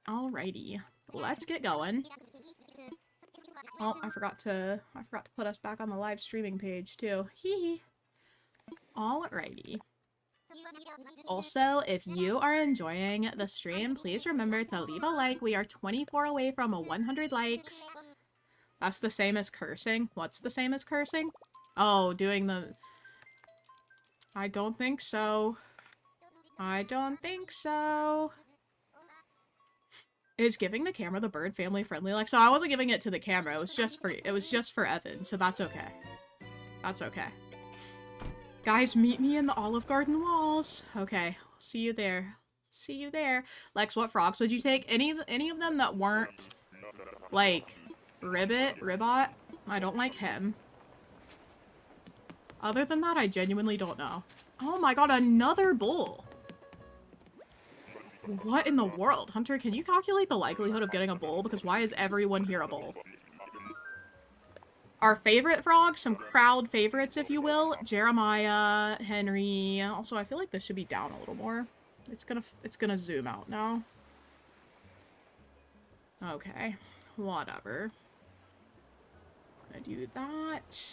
Alrighty. Let's get going. Oh, I forgot to put us back on the live streaming page too. Hee hee. Alrighty. Also, if you are enjoying the stream, please remember to leave a like. We are 24 away from 100 likes. That's the same as cursing. What's the same as cursing? Oh, doing the... I don't think so. I don't think so. Is giving the camera the bird family friendly? Like, so I wasn't giving it to the camera. It was just for Evan. So that's okay. That's okay. Guys, meet me in the Olive Garden walls. Okay. See you there. See you there. Lex, what frogs would you take? Any of them that weren't, like, Ribbot? I don't like him. Other than that, I genuinely don't know. Oh my god, another bull! What in the world? Hunter, can you calculate the likelihood of getting a bull? Because why is everyone here a bull? Our favorite frogs, some crowd favorites, if you will. Jeremiah, Henry. Also, I feel like this should be down a little more. It's gonna zoom out now. Okay. Whatever. I'm gonna do that.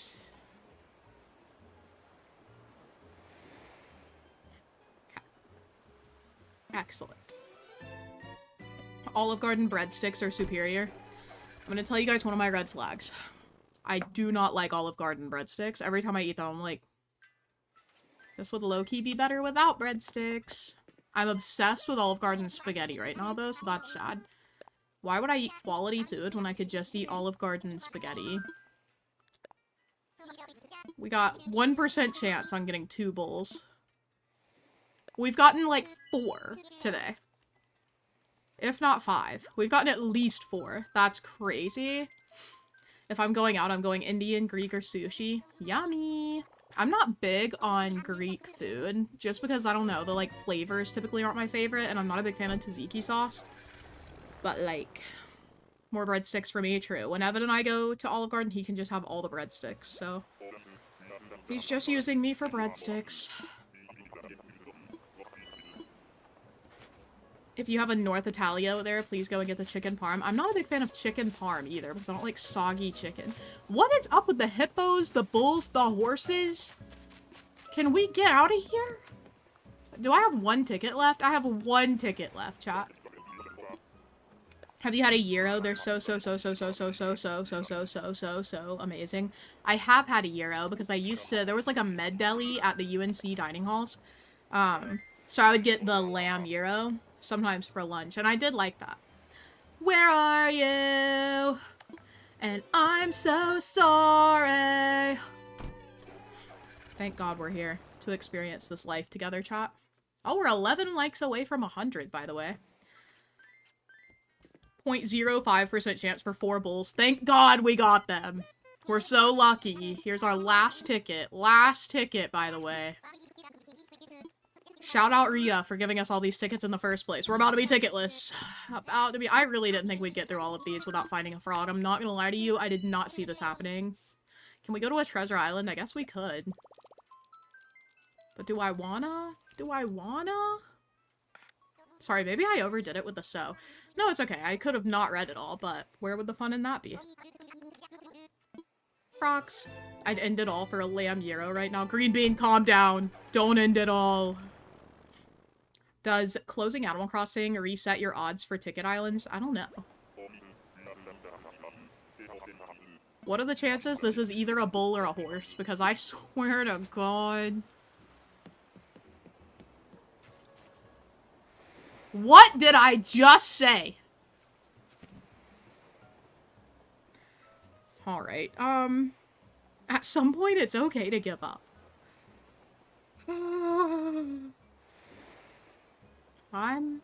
Excellent. Olive Garden breadsticks are superior. I'm gonna tell you guys one of my red flags. I do not like Olive Garden breadsticks. Every time I eat them, I'm like, this would low-key be better without breadsticks. I'm obsessed with Olive Garden spaghetti right now, though, so that's sad. Why would I eat quality food when I could just eat Olive Garden spaghetti? We got 1% chance on getting 2 bowls. We've gotten, like, 4 today. If not 5. We've gotten at least 4. That's crazy. If I'm going out, I'm going Indian, Greek, or sushi. Yummy! I'm not big on Greek food, just because, I don't know, the, like, flavors typically aren't my favorite, and I'm not a big fan of tzatziki sauce. But, like, more breadsticks for me, true. When Evan and I go to Olive Garden, he can just have all the breadsticks, so... He's just using me for breadsticks. If you have a North Italia there, please go and get the chicken parm. I'm not a big fan of chicken parm either, because I don't like soggy chicken. What is up with the hippos, the bulls, the horses? Can we get out of here? Do I have 1 ticket left? I have 1 ticket left, chat. Have you had a gyro? They're so amazing. I have had a gyro because I used to, there was like a med deli at the UNC dining halls. So I would get the lamb gyro sometimes for lunch, and I did like that. Where are you? And I'm so sorry. Thank God we're here to experience this life together, chat. Oh, we're 11 likes away from 100, by the way. 0.05% chance for 4 bulls. Thank God we got them. We're so lucky. Here's our last ticket. Last ticket, by the way. Shout out Rhea for giving us all these tickets in the first place. We're about to be ticketless. About to be. I really didn't think we'd get through all of these without finding a frog. I'm not gonna lie to you. I did not see this happening. Can we go to a treasure island? I guess we could. But do I wanna? Do I wanna? Sorry, maybe I overdid it with the so. No, it's okay. I could have not read it all, but where would the fun in that be? Rocks. I'd end it all for a lamb gyro right now. Green bean, calm down. Don't end it all. Does closing Animal Crossing reset your odds for ticket islands? I don't know. What are the chances this is either a bull or a horse? Because I swear to God. What did I just say? Alright, at some point it's okay to give up. I'm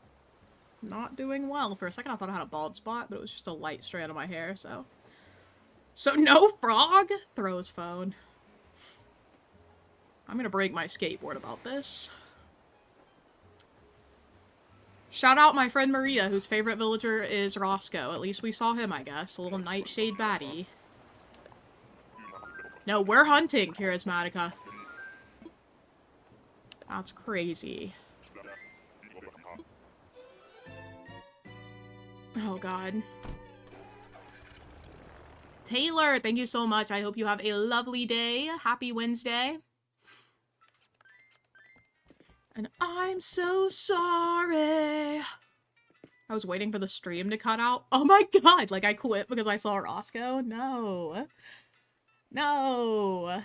not doing well. For a second I thought I had a bald spot, but it was just a light strand of my hair, so... So no frog? Throw his phone. I'm gonna break my skateboard about this. Shout out my friend Maria, whose favorite villager is Roscoe. At least we saw him, I guess. A little nightshade baddie. No, we're hunting, Charismatica. That's crazy. Oh, God. Taylor, thank you so much. I hope you have a lovely day. Happy Wednesday. And I'm so sorry. I was waiting for the stream to cut out. Oh my God, like I quit because I saw Roscoe? No. No.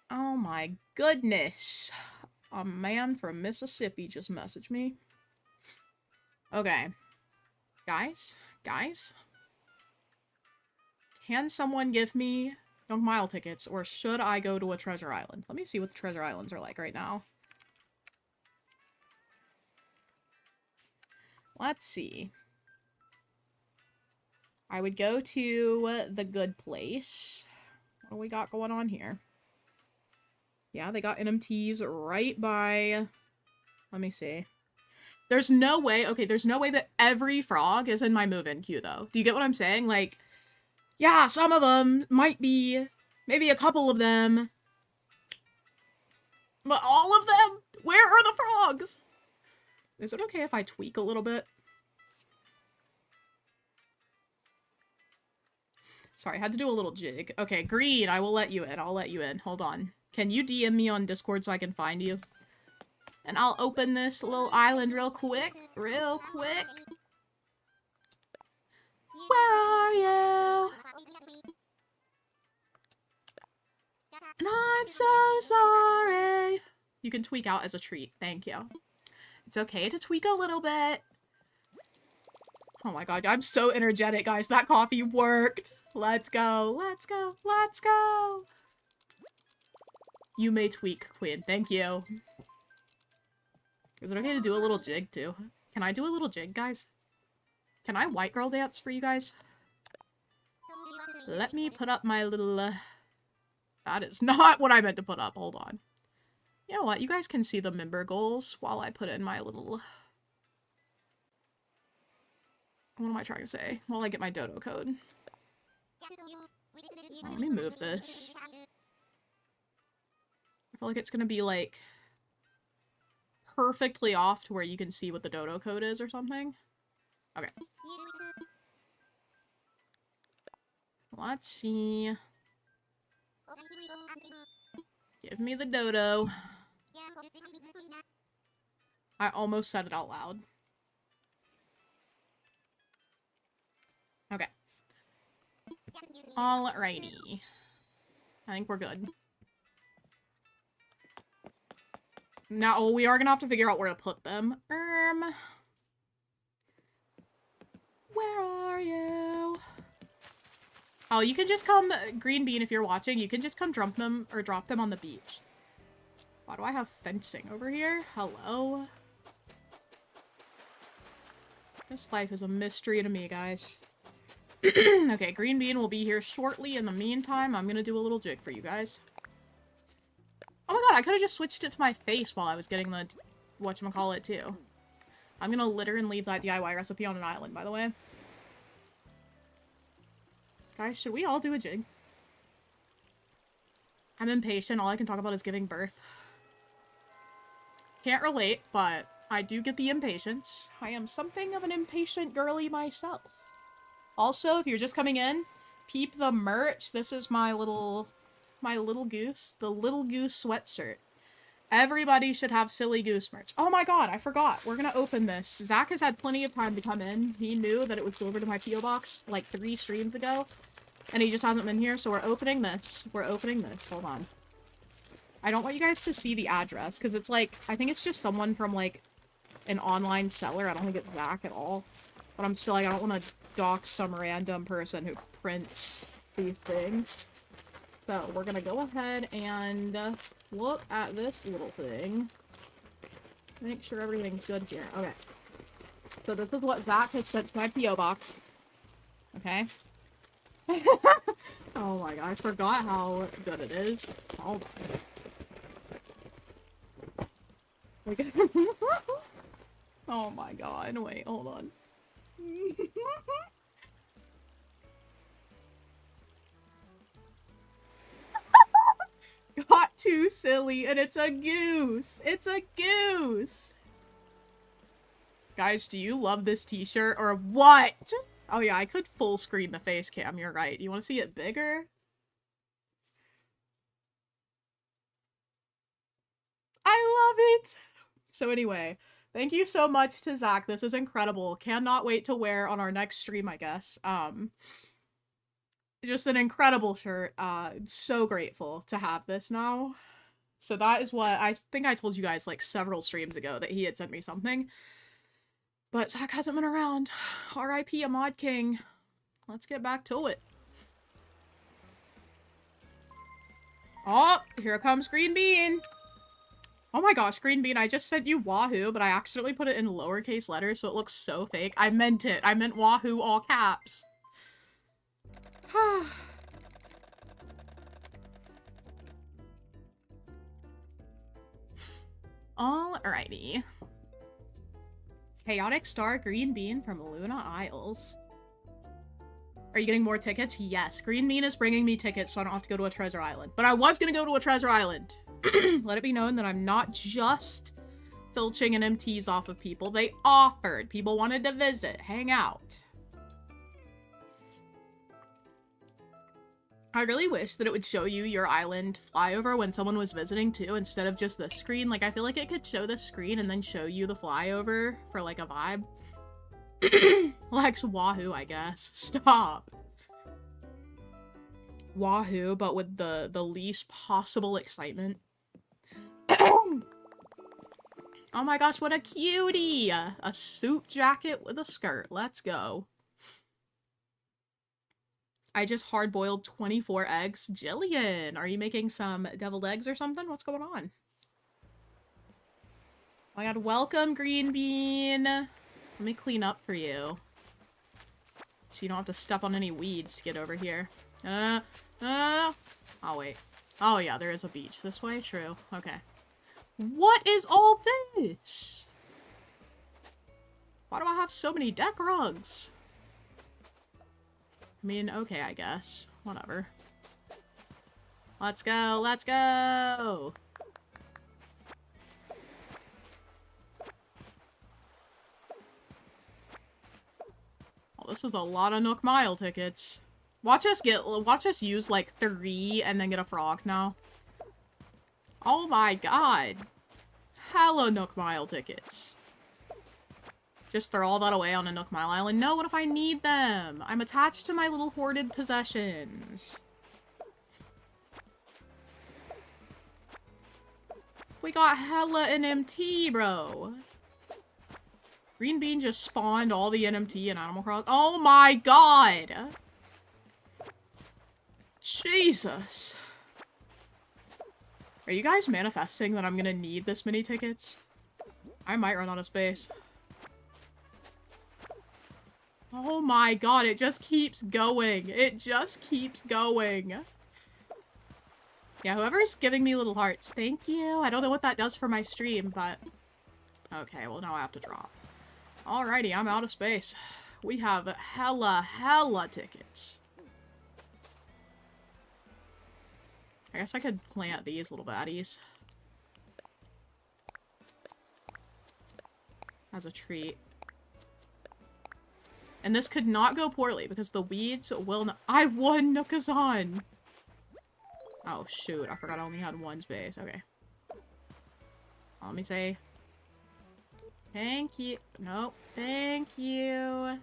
Oh my goodness. A man from Mississippi just messaged me. Okay. Guys? Can someone give me Nook Mile tickets, or should I go to a treasure island? Let me see what the treasure islands are like right now. Let's see. I would go to the good place. What do we got going on here? Yeah, they got NMTs right by... Let me see. There's no way... Okay, there's no way that every frog is in my move-in queue, though. Do you get what I'm saying? Like, yeah, some of them might be... Maybe a couple of them. But all of them? Where are the frogs? Is it okay if I tweak a little bit? Sorry, I had to do a little jig. Okay, Green, I will let you in. I'll let you in. Hold on. Can you DM me on Discord so I can find you? And I'll open this little island real quick. Real quick. Where are you? And I'm so sorry. You can tweak out as a treat. Thank you. It's okay to tweak a little bit. Oh my god, I'm so energetic, guys. That coffee worked. Let's go. Let's go. Let's go. You may tweak, Queen. Thank you. Is it okay to do a little jig, too? Can I do a little jig, guys? Can I white girl dance for you guys? Let me put up my little... That is not what I meant to put up. Hold on. You know what? You guys can see the member goals while I put in my little... What am I trying to say? While I get my dodo code. Oh, let me move this. I feel like it's gonna be, like, perfectly off to where you can see what the dodo code is or something. Okay. Let's see. Give me the dodo. I almost said it out loud. Okay. Alrighty. I think we're good. Now, we are gonna have to figure out where to put them. Where are you? Oh, you can just come, Green Bean, if you're watching, you can just come drop them on the beach. Why do I have fencing over here? Hello? This life is a mystery to me, guys. Okay, Green Bean will be here shortly. In the meantime, I'm gonna do a little jig for you guys. Oh my god, I could've just switched it to my face while I was getting the whatchamacallit, too. I'm gonna litter and leave that DIY recipe on an island, by the way. Guys, should we all do a jig? I'm impatient. All I can talk about is giving birth. Can't relate, but I do get the impatience. I am something of an impatient girly myself. Also, if you're just coming in, peep the merch. This is my little goose. The little goose sweatshirt. Everybody should have silly goose merch. Oh my god, I forgot. We're gonna open this. Zach has had plenty of time to come in. He knew that it was delivered to my P.O. box like 3 streams ago. And he just hasn't been here, so we're opening this. We're opening this. Hold on. I don't want you guys to see the address, because it's like, I think it's just someone from, like, an online seller. I don't think it's Zach at all. But I'm still like, I don't want to dox some random person who prints these things. So, we're gonna go ahead and look at this little thing. Make sure everything's good here. Okay. So this is what Zach has sent to my P.O. box. Okay. Oh my god, I forgot how good it is. Hold on. Okay. Oh my god, wait, hold on. Got too silly, and it's a goose! It's a goose! Guys, do you love this t-shirt, or what? Oh yeah, I could full screen the face cam, you're right. You want to see it bigger? I love it! So anyway, thank you so much to Zach. This is incredible. Cannot wait to wear on our next stream, I guess. Just an incredible shirt. So grateful to have this now. So that is what I think I told you guys like several streams ago that he had sent me something. But Zach hasn't been around. R.I.P. a mod king. Let's get back to it. Oh, here comes Green Bean. Oh my gosh, Green Bean, I just sent you Wahoo, but I accidentally put it in lowercase letters, so it looks so fake. I meant it. I meant Wahoo, all caps. Alrighty. Chaotic Star Green Bean from Luna Isles. Are you getting more tickets? Yes. Green Bean is bringing me tickets, so I don't have to go to a treasure island. But I was gonna go to a treasure island. Let it be known that I'm not just filching NMTs off of people. They offered. People wanted to visit, hang out. I really wish that it would show you your island flyover when someone was visiting too, instead of just the screen. Like, I feel like it could show the screen and then show you the flyover for like a vibe. Lex Wahoo, I guess. Stop. Wahoo, but with the least possible excitement. Oh my gosh, what a cutie! A suit jacket with a skirt. Let's go. I just hard-boiled 24 eggs. Jillian, are you making some deviled eggs or something? What's going on? Oh my god, welcome, Green Bean. Let me clean up for you. So you don't have to step on any weeds to get over here. Oh, wait. Oh, yeah, there is a beach this way. True. Okay. What is all this? Why do I have so many deck rugs? I mean, okay, I guess. Whatever. Let's go, let's go! Oh, this is a lot of Nook Mile tickets. Watch us use like 3 and then get a frog now. Oh my god. Hella Nook Mile tickets. Just throw all that away on a Nook Mile Island. No, what if I need them? I'm attached to my little hoarded possessions. We got hella NMT, bro. Green Bean just spawned all the NMT in Animal Crossing. Oh my god! Jesus. Are you guys manifesting that I'm gonna need this many tickets? I might run out of space. Oh my god, it just keeps going. It just keeps going. Yeah, whoever's giving me little hearts, thank you. I don't know what that does for my stream, but... Okay, well now I have to drop. Alrighty, I'm out of space. We have hella tickets. I guess I could plant these little baddies. As a treat. And this could not go poorly, because the weeds will not- I won Nookazon! Oh shoot, I forgot I only had one space. Okay. Let me say... Thank you. Nope. Thank you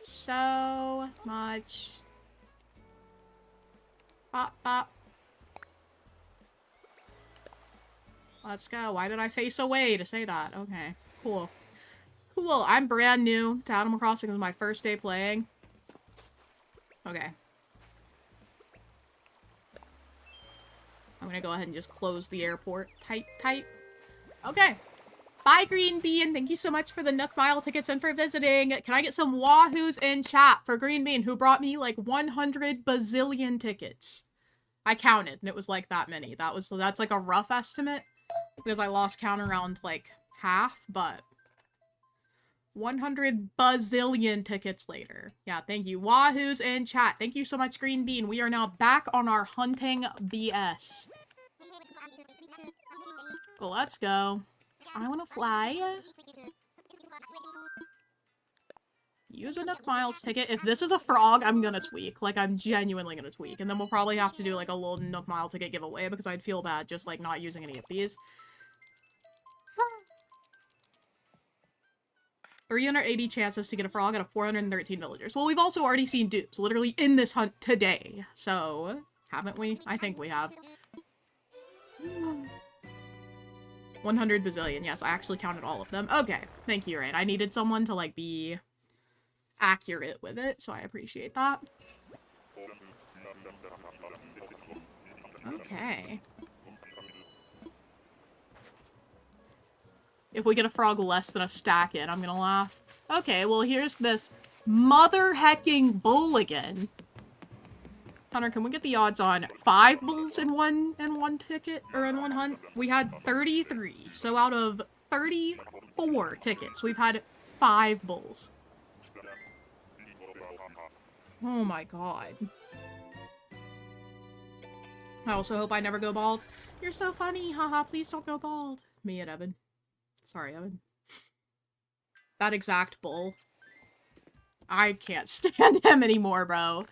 so much. Bop, bop. Let's go. Why did I face away to say that? Okay. Cool. Cool. I'm brand new to Animal Crossing. It was my first day playing. Okay. I'm gonna go ahead and just close the airport. Tight. Okay. Bye, Green Bean. Thank you so much for the Nook Mile tickets and for visiting. Can I get some wahoos in chat for Green Bean, who brought me like 100 bazillion tickets? I counted, and it was like that many. That's like a rough estimate, because I lost count around like half, but 100 bazillion tickets later. Yeah, thank you. Wahoos in chat. Thank you so much, Green Bean. We are now back on our hunting BS. Well, let's go. I want to fly. Use a Nook Miles ticket. If this is a frog, I'm gonna tweak. Like, I'm genuinely gonna tweak. And then we'll probably have to do, like, a little Nook Mile ticket giveaway, because I'd feel bad just, like, not using any of these. 380 chances to get a frog out of 413 villagers. Well, we've also already seen dupes, literally in this hunt today. So, haven't we? I think we have. 100 bazillion. Yes, I actually counted all of them. Okay, thank you, Rain. I needed someone to, like, be accurate with it, so I appreciate that. Okay. If we get a frog less than a stack in, I'm gonna laugh. Okay, well, here's this mother-hecking bull again. Hunter, can we get the odds on 5 bulls in one ticket, or in one hunt? We had 33, so out of 34 tickets, we've had 5 bulls. Oh my god. I also hope I never go bald. You're so funny, haha, please don't go bald. Me and Evan. Sorry, Evan. That exact bull. I can't stand him anymore, bro.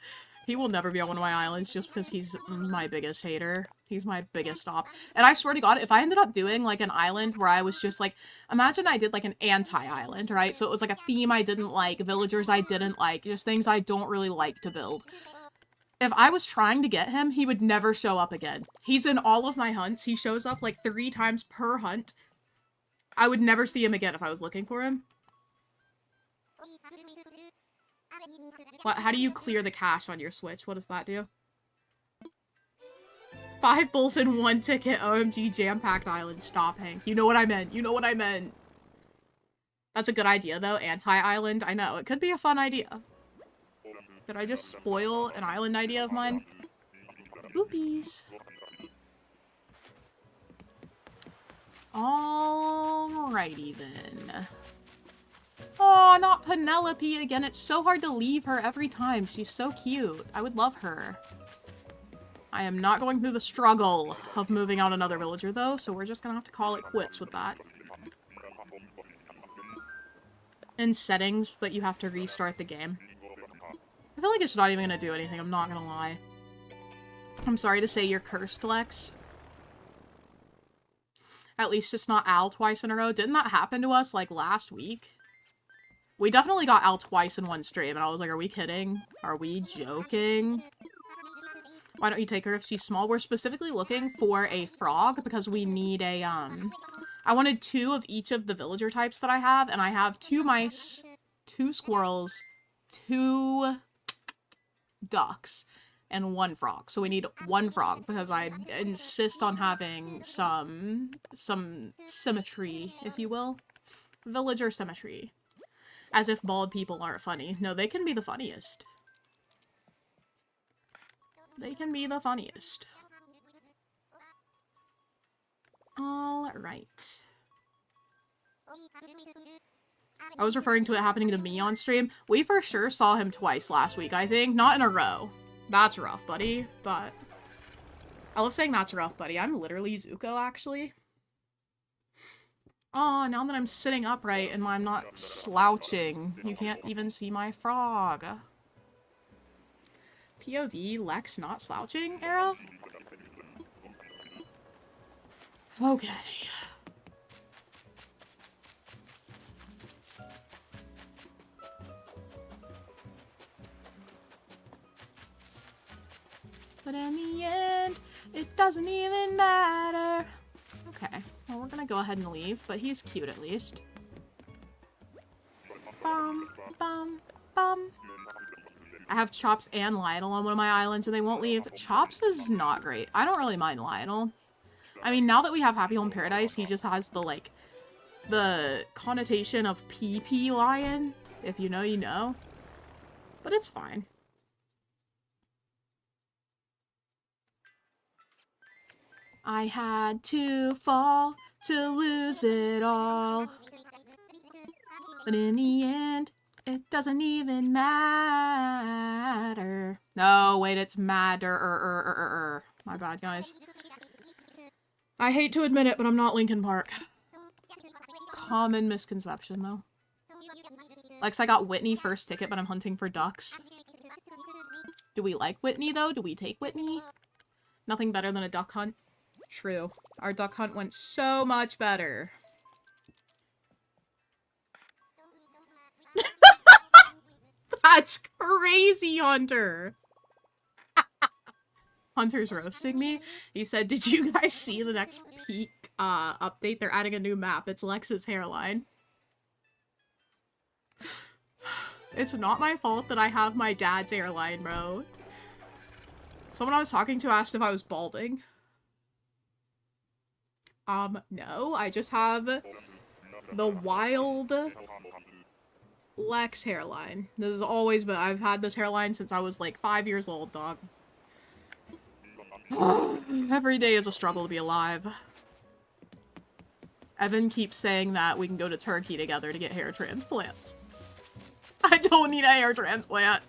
He will never be on one of my islands just because he's my biggest hater. He's my biggest op. And I swear to God, if I ended up doing, like, an island where I was just, like... Imagine I did, like, an anti-island, right? So it was, like, a theme I didn't like, villagers I didn't like, just things I don't really like to build. If I was trying to get him, he would never show up again. He's in all of my hunts. He shows up, like, 3 times per hunt. I would never see him again if I was looking for him. What? How do you clear the cache on your Switch? What does that do? 5 bulls in 1 ticket. OMG, jam-packed island. Stop, Hank. You know what I meant. You know what I meant. That's a good idea, though. Anti-island. I know. It could be a fun idea. Did I just spoil an island idea of mine? Oopies. Alrighty, then. Oh, not Penelope again. It's so hard to leave her every time. She's so cute. I would love her. I am not going through the struggle of moving out another villager, though, so we're just gonna have to call it quits with that. In settings, but you have to restart the game. I feel like it's not even gonna do anything, I'm not gonna lie. I'm sorry to say you're cursed, Lex. At least it's not Al twice in a row. Didn't that happen to us, like, last week? We definitely got Al twice in one stream, and I was like, are we kidding? Are we joking? Why don't you take her if she's small? We're specifically looking for a frog, because we need a, I wanted 2 of each of the villager types that I have, and I have 2 mice, 2 squirrels, 2 ducks, and 1 frog. So we need 1 frog, because I insist on having some symmetry, if you will. Villager symmetry. As if bald people aren't funny. No, they can be the funniest. They can be the funniest. Alright. I was referring to it happening to me on stream. We for sure saw him twice last week, I think. Not in a row. That's rough, buddy. But I love saying that's rough, buddy. I'm literally Zuko, actually. Oh, now that I'm sitting upright and I'm not slouching, you can't even see my frog. POV, Lex not slouching, era? Okay. But in the end, it doesn't even matter. Okay, well, we're gonna go ahead and leave, but he's cute at least. Bum, bum, bum. I have Chops and Lionel on one of my islands, and they won't leave. Chops is not great. I don't really mind Lionel. I mean, now that we have Happy Home Paradise, he just has the, like, the connotation of PP lion. If you know, you know. But it's fine. I had to fall to lose it all. But in the end, it doesn't even matter. No, wait, it's matter. My bad, guys. I hate to admit it, but I'm not Linkin Park. Common misconception, though. Lex, I got Whitney first ticket, but I'm hunting for ducks. Do we like Whitney, though? Do we take Whitney? Nothing better than a duck hunt. True. Our duck hunt went so much better. That's crazy, Hunter! Hunter's roasting me. He said, did you guys see the next peak update? They're adding a new map. It's Lex's hairline. It's not my fault that I have my dad's hairline, bro. Someone I was talking to asked if I was balding. No, I just have the wild Lex hairline. This has always been, I've had this hairline since I was like 5 years old, dog. Every day is a struggle to be alive. Evan keeps saying that we can go to Turkey together to get hair transplants. I don't need a hair transplant.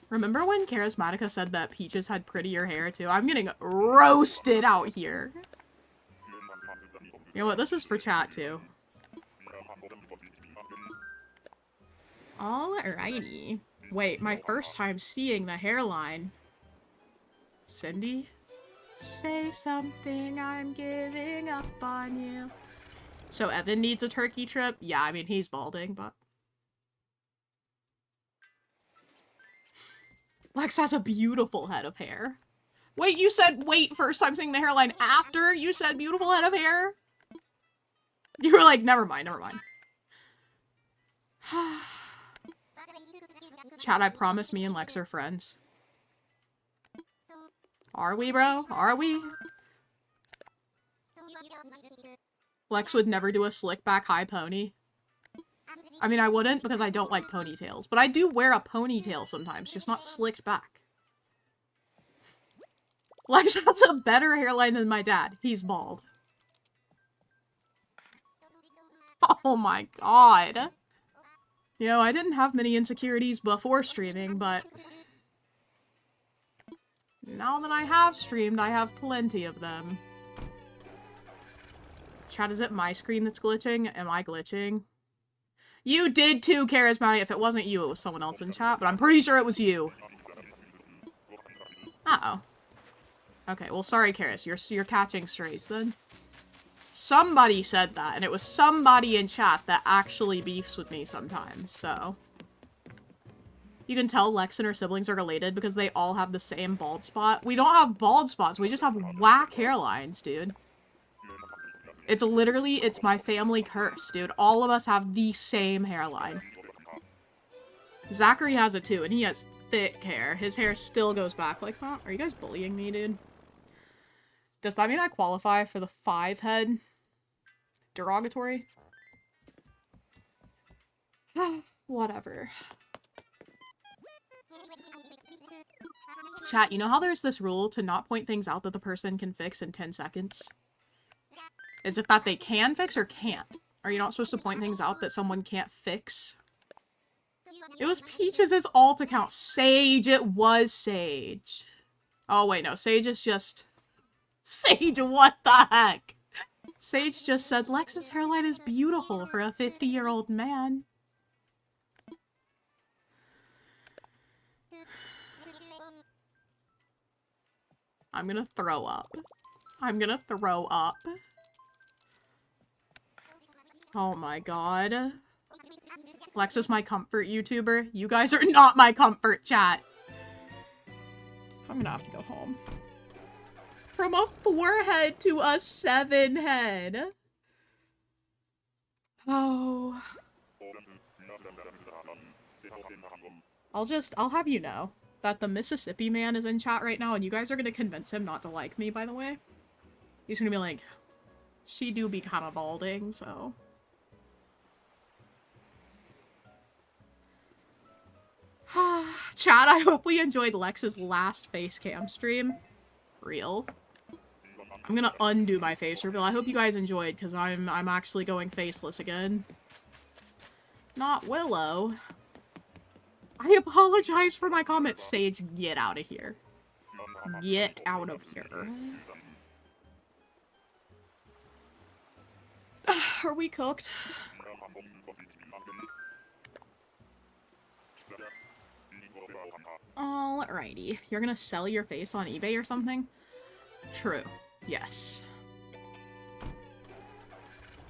Remember when Charismatica said that Peaches had prettier hair too? I'm getting roasted out here. You know what? This is for chat too. Alrighty. Wait, my first time seeing the hairline. Cindy? Say something, I'm giving up on you. So Evan needs a Turkey trip? Yeah, I mean, he's balding, but... Lex has a beautiful head of hair. Wait, you said, wait, first time seeing the hairline after you said beautiful head of hair? You were like, never mind, never mind. Chat, I promise me and Lex are friends. Are we, bro? Are we? Lex would never do a slick back high pony. I mean, I wouldn't because I don't like ponytails, but I do wear a ponytail sometimes, just not slicked back. Lex has a better hairline than my dad. He's bald. Oh my god. You know, I didn't have many insecurities before streaming, but now that I have streamed, I have plenty of them. Chat, is it my screen that's glitching? Am I glitching? You did too, Charismatic. If it wasn't you, it was someone else in chat, but I'm pretty sure it was you. Uh-oh. Okay, well, sorry, Karis. You're catching strays, then. Somebody said that, and it was somebody in chat that actually beefs with me sometimes, so... You can tell Lex and her siblings are related because they all have the same bald spot. We don't have bald spots, we just have whack hairlines, dude. It's literally, it's my family curse, dude. All of us have the same hairline. Zachary has it too, and he has thick hair. His hair still goes back like that. Are you guys bullying me, dude? Does that mean I qualify for the 5-head derogatory? Whatever. Chat, you know how there's this rule to not point things out that the person can fix in 10 seconds? Is it that they can fix or can't? Are you not supposed to point things out that someone can't fix? It was Peaches' alt account. Sage, it was Sage. Oh wait, no, Sage is just... Sage, what the heck? Sage just said, Lex's hairline is beautiful for a 50-year-old man. I'm gonna throw up. I'm gonna throw up. Oh my god. Lex is my comfort YouTuber. You guys are not my comfort, chat. I'm gonna have to go home. From a 4-head to a 7-head. Oh. I'll have you know that the Mississippi man is in chat right now, and you guys are gonna convince him not to like me, by the way. He's gonna be like, she do be kind of balding, so... Chat, I hope we enjoyed Lex's last face cam stream. Real. I'm gonna undo my face reveal. I hope you guys enjoyed, because I'm actually going faceless again. Not Willow. I apologize for my comment. Sage, get out of here. Get out of here. Are we cooked? Alrighty. You're gonna sell your face on eBay or something? True. Yes.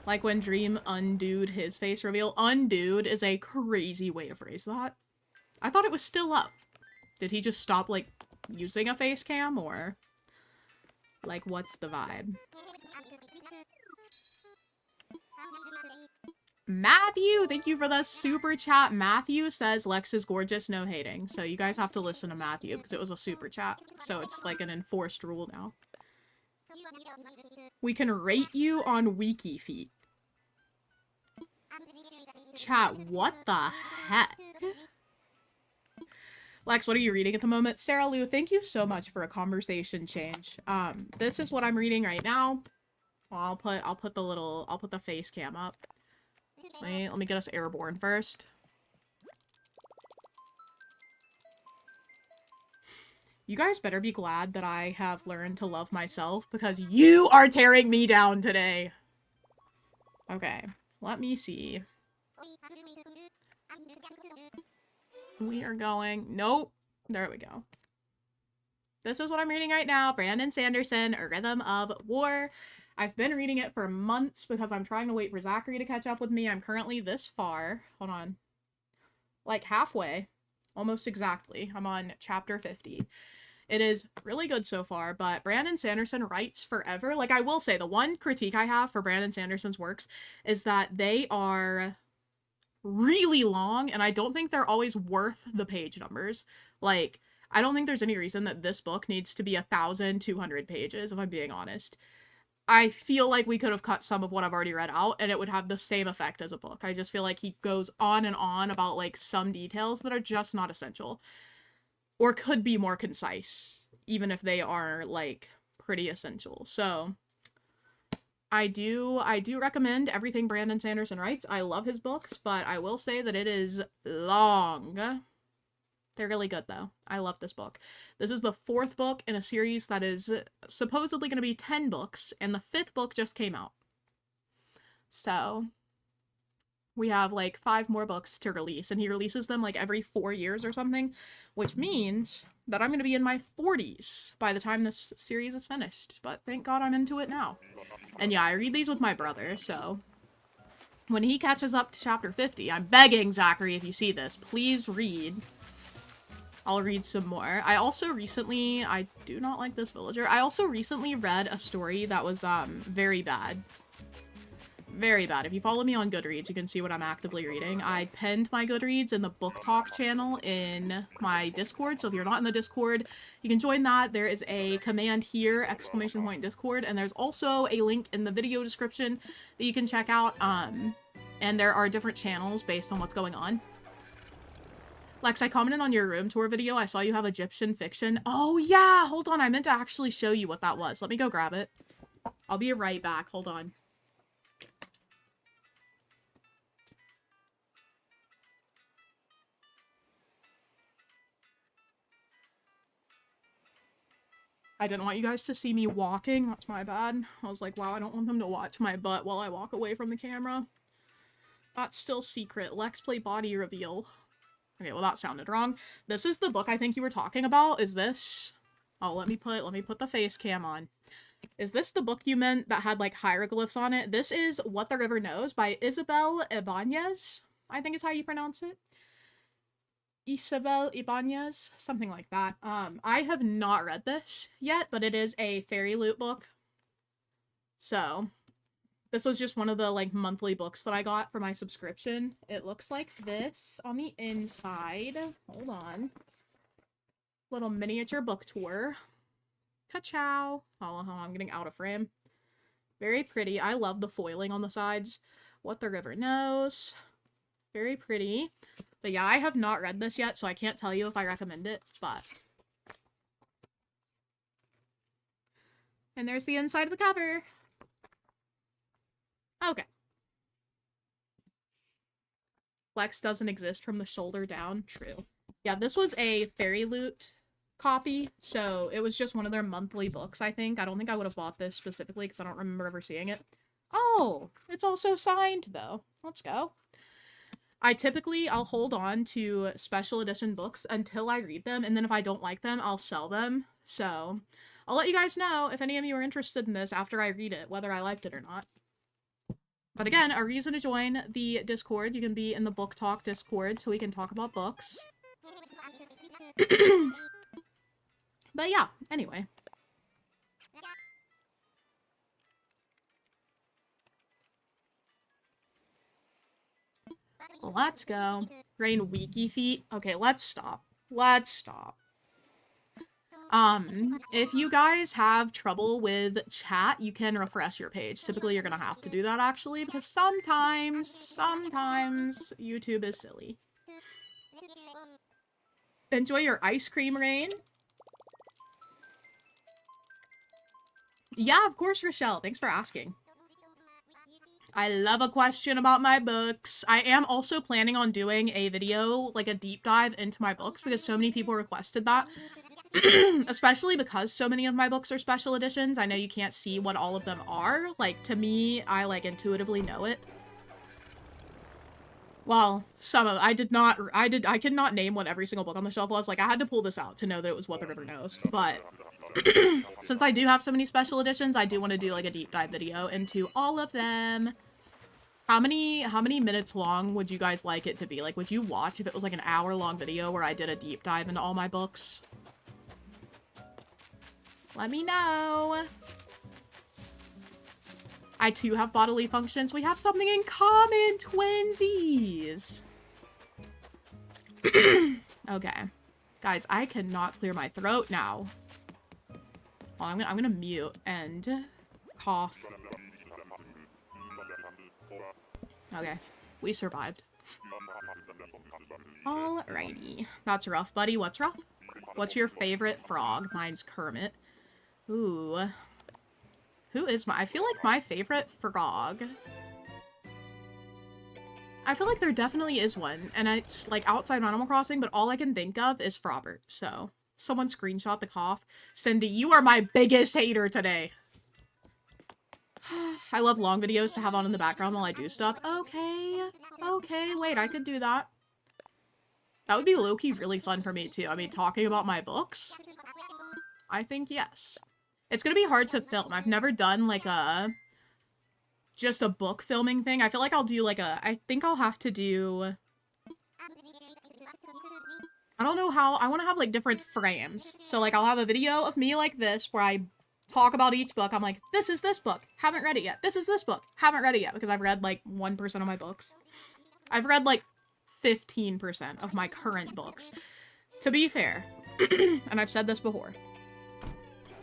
Like when Dream undoed his face reveal. Undoed is a crazy way to phrase that. I thought it was still up. Did he just stop, like, using a face cam, or like what's the vibe? Matthew, thank you for the super chat. Matthew says Lex is gorgeous, no hating. So you guys have to listen to Matthew because it was a super chat. So it's like an enforced rule now. We can rate you on Wiki Feet. Chat, what the heck? Lex, what are you reading at the moment? Sarah Lou, thank you so much for a conversation change. This is what I'm reading right now. Well, I'll put the face cam up. Wait, let me get us airborne first. You guys better be glad that I have learned to love myself because you are tearing me down today. Okay, let me see. We are going... Nope. There we go. This is what I'm reading right now. Brandon Sanderson, A Rhythm of War. I've been reading it for months because I'm trying to wait for Zachary to catch up with me. I'm currently this far. Hold on. Like halfway. Almost exactly. I'm on chapter 50. It is really good so far, but Brandon Sanderson writes forever. Like, I will say, the one critique I have for Brandon Sanderson's works is that they are really long, and I don't think they're always worth the page numbers. Like, I don't think there's any reason that this book needs to be 1,200 pages, if I'm being honest. I feel like we could have cut some of what I've already read out, and it would have the same effect as a book. I just feel like he goes on and on about, like, some details that are just not essential. Or could be more concise, even if they are, like, pretty essential. So, I do recommend everything Brandon Sanderson writes. I love his books, but I will say that it is long. They're really good, though. I love this book. This is the 4th book in a series that is supposedly going to be 10 books, and the 5th book just came out. So, we have, like, 5 more books to release, and he releases them, like, every 4 years or something, which means that I'm going to be in my 40s by the time this series is finished. But thank God I'm into it now. And yeah, I read these with my brother, so when he catches up to chapter 50, I'm begging, Zachary, if you see this, please read. I'll read some more. I also recently, I do not like this villager. I also recently read a story that was, very bad. Very bad. If you follow me on Goodreads, you can see what I'm actively reading. I pinned my Goodreads in the book talk channel in my Discord, so if you're not in the Discord, you can join that. There is a command here, ! Discord, and there's also a link in the video description that you can check out, and there are different channels based on what's going on. Lex, I commented on your room tour video. I saw you have Egyptian fiction. Oh yeah, hold on, I meant to actually show you what that was. Let me go grab it. I'll be right back, hold on. I didn't want you guys to see me walking. That's my bad. I was like, wow, I don't want them to watch my butt while I walk away from the camera. That's still secret. Lex play body reveal. Okay, well that sounded wrong. This is the book I think you were talking about. Is this... Oh, let me put the face cam on. Is this the book you meant that had like hieroglyphs on it? This is What the River Knows by Isabel Ibanez. I think is how you pronounce it. Isabel Ibanez, something like that. I have not read this yet, but it is a fairy loot book. So, this was just one of the, like, monthly books that I got for my subscription. It looks like this on the inside. Hold on. Little miniature book tour. Ka-chow. Oh, I'm getting out of frame. Very pretty. I love the foiling on the sides. What the River Knows. Very pretty. But yeah, I have not read this yet, so I can't tell you if I recommend it, but... And there's the inside of the cover. Okay. Lex doesn't exist from the shoulder down. True. Yeah, this was a Fairy Loot copy, so it was just one of their monthly books, I think. I don't think I would have bought this specifically, because I don't remember ever seeing it. Oh, it's also signed, though. Let's go. I'll hold on to special edition books until I read them, and then if I don't like them, I'll sell them. So, I'll let you guys know if any of you are interested in this after I read it, whether I liked it or not. But again, a reason to join the Discord, you can be in the Book Talk Discord so we can talk about books. But yeah, anyway. Let's go. Rain Wiki feet. Okay, let's stop. Let's stop. If you guys have trouble with chat, you can refresh your page. Typically, you're gonna have to do that, actually, because sometimes YouTube is silly. Enjoy your ice cream, Rain. Yeah, of course, Rochelle. Thanks for asking. I love a question about my books. I am also planning on doing a video, like a deep dive into my books, because so many people requested that. Especially because so many of my books are special editions. I know you can't see what all of them are. Like, to me, I, like, intuitively know it. Well, some of- I could not name what every single book on the shelf was. Like, I had to pull this out to know that it was What the River Knows. But, since I do have so many special editions, I do want to do, like, a deep dive video into all of them. How many minutes long would you guys like it to be? Like, would you watch if it was, like, an hour-long video where I did a deep dive into all my books? Let me know. I too have bodily functions. We have something in common, twinsies. Okay. Guys, I cannot clear my throat now. Well, I'm gonna mute and cough. Okay. We survived. Alrighty. That's rough, buddy. What's rough? What's your favorite frog? Mine's Kermit. Ooh. Who is I feel like my favorite frog. I feel like there definitely is one, and it's, like, outside Animal Crossing, but all I can think of is Frobert, so. Someone screenshot the cough. Cindy, you are my biggest hater today. I love long videos to have on in the background while I do stuff. Okay. Okay, wait, I could do that. That would be low-key really fun for me, too. I mean, talking about my books? I think yes. It's gonna be hard to film. I've never done, like, just a book filming thing. I feel like I'll do, like, I think I'll have to do... I don't know how... I want to have, like, different frames. So, like, I'll have a video of me like this, where I talk about each book. I'm like, this is this book. Haven't read it yet. This is this book. Haven't read it yet. Because I've read, like, 1% of my books. I've read, like, 15% of my current books. To be fair, and I've said this before,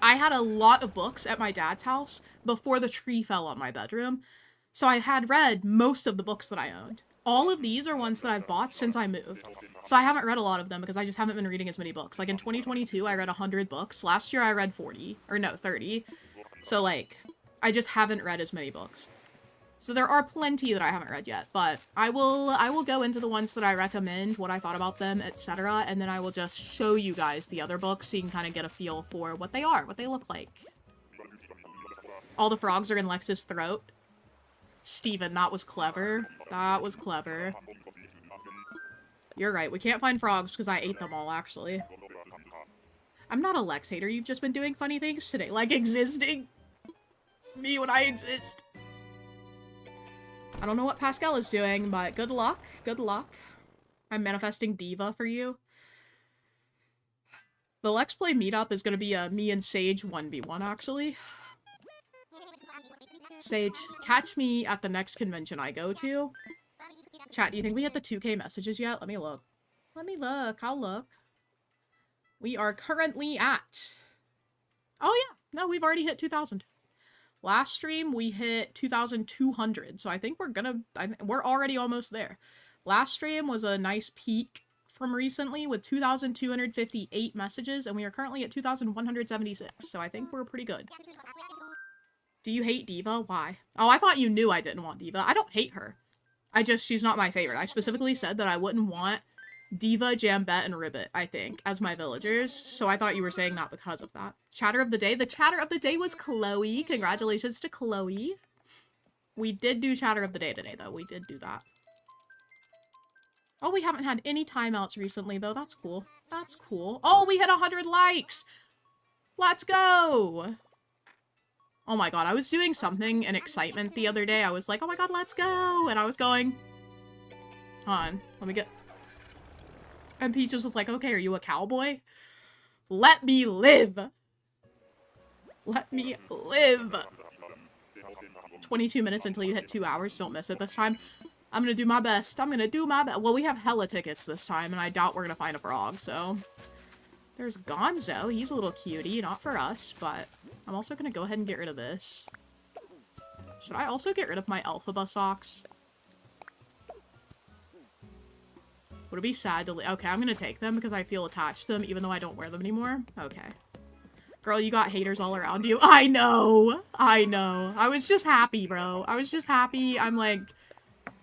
I had a lot of books at my dad's house before the tree fell on my bedroom, so I had read most of the books that I owned. All of these are ones that I've bought since I moved, so I haven't read a lot of them because I just haven't been reading as many books. Like, in 2022, I read 100 books. Last year, I read 40. Or no, 30. So, like, I just haven't read as many books. So there are plenty that I haven't read yet, but I will go into the ones that I recommend, what I thought about them, etc., and then I will just show you guys the other books so you can kind of get a feel for what they are, what they look like. All the frogs are in Lex's throat. Steven, that was clever. That was clever. You're right, we can't find frogs because I ate them all, actually. I'm not a Lex hater, you've just been doing funny things today, like existing. Me when I exist. I don't know what Pascal is doing, but good luck. Good luck. I'm manifesting Diva for you. The Let's Play meetup is gonna be a me and Sage 1v1, actually. Sage, catch me at the next convention I go to. Chat, do you think we hit the 2K messages yet? Let me look. Let me look. I'll look. We are currently at... Oh yeah, no, we've already hit 2,000. Last stream, we hit 2,200, so I think we're already almost there. Last stream was a nice peak from recently with 2,258 messages, and we are currently at 2,176, so I think we're pretty good. Do you hate Diva? Why? Oh, I thought you knew I didn't want Diva. I don't hate her. She's not my favorite. I specifically said that I wouldn't want Diva, Jambette, and Ribbit, I think, as my villagers, so I thought you were saying that because of that. Chatter of the day? The chatter of the day was Chloe. Congratulations to Chloe. We did do chatter of the day today, though. We did do that. Oh, we haven't had any timeouts recently, though. That's cool. That's cool. Oh, we hit 100 likes! Let's go! Oh my god, I was doing something in excitement the other day. I was like, oh my god, let's go! And I was going... Hold on. Let me get... And Peach was just like, okay, are you a cowboy? Let me live. Let me live. 22 minutes until you hit 2 hours. Don't miss it this time. I'm gonna do my best. I'm gonna do my best. Well, we have hella tickets this time, and I doubt we're gonna find a frog, so... There's Gonzo. He's a little cutie. Not for us, but... I'm also gonna go ahead and get rid of this. Should I also get rid of my Elphaba socks? Would it be sad to... Okay, I'm gonna take them because I feel attached to them, even though I don't wear them anymore. Okay. Girl, you got haters all around you. I know! I know. I was just happy, bro. I was just happy. I'm, like,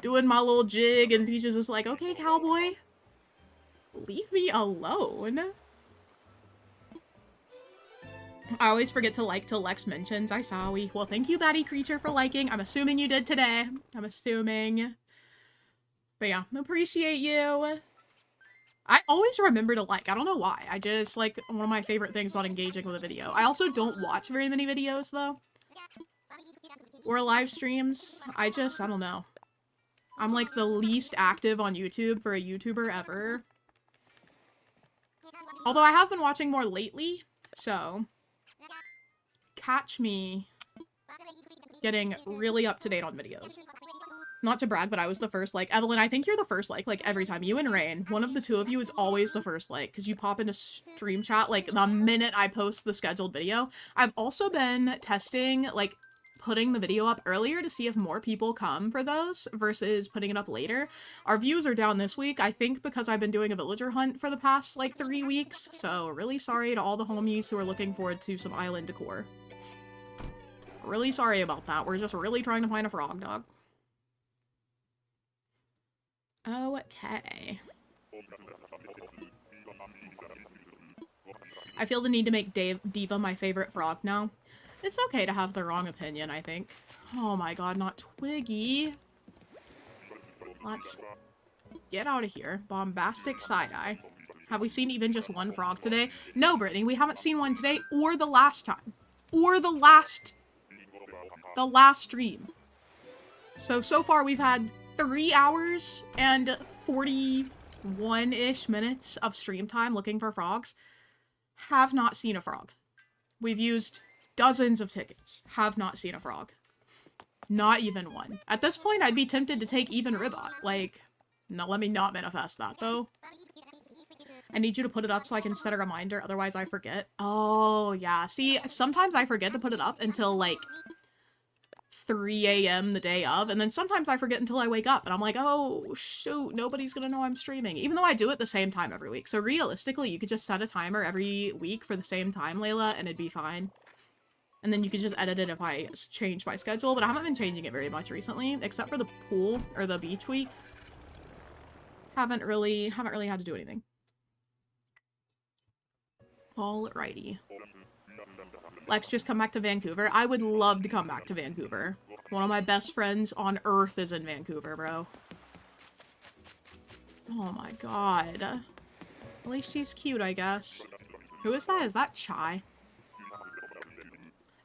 doing my little jig, and Peach is just like, okay, cowboy. Leave me alone. I always forget to like till Lex mentions. I saw we. Well, thank you, Batty Creature, for liking. I'm assuming you did today. I'm assuming. But yeah, appreciate you. I always remember to like. I don't know why. I just, like, one of my favorite things about engaging with a video. I also don't watch very many videos, though. Or live streams. I don't know. I'm, like, the least active on YouTube for a YouTuber ever. Although I have been watching more lately, so... Catch me getting really up to date on videos. Not to brag, but I was the first like. Evelyn, I think you're the first like every time. You and Rain, one of the two of you is always the first like, because you pop into stream chat like the minute I post the scheduled video. I've also been testing like putting the video up earlier to see if more people come for those versus putting it up later. Our views are down this week, I think because I've been doing a villager hunt for the past like 3 weeks, so really sorry to all the homies who are looking forward to some island decor. Really sorry about that. We're just really trying to find a frog, dog. Okay. I feel the need to make Diva my favorite frog now. It's okay to have the wrong opinion, I think. Oh my god, not Twiggy. Let's get out of here. Bombastic side-eye. Have we seen even just one frog today? No, Brittany, we haven't seen one today or the last time. Or the last stream. So far we've had 3 hours and 41-ish minutes of stream time looking for frogs. Have not seen a frog. We've used dozens of tickets. Have not seen a frog. Not even one. At this point, I'd be tempted to take even Ribbot. Like, no, let me not manifest that, though. I need you to put it up so I can set a reminder, otherwise I forget. Oh, yeah. See, sometimes I forget to put it up until, like, 3 a.m. the day of, and then sometimes I forget until I wake up, and I'm like, oh, shoot, nobody's gonna know I'm streaming. Even though I do it the same time every week. So realistically, you could just set a timer every week for the same time, Layla, and it'd be fine. And then you could just edit it if I change my schedule, but I haven't been changing it very much recently, except for the pool, or the beach week. Haven't really had to do anything. Alrighty. Lex just come back to Vancouver. I would love to come back to Vancouver. One of my best friends on earth is in Vancouver, bro. Oh my god. At least she's cute, I guess. Who is that? Is that Chai?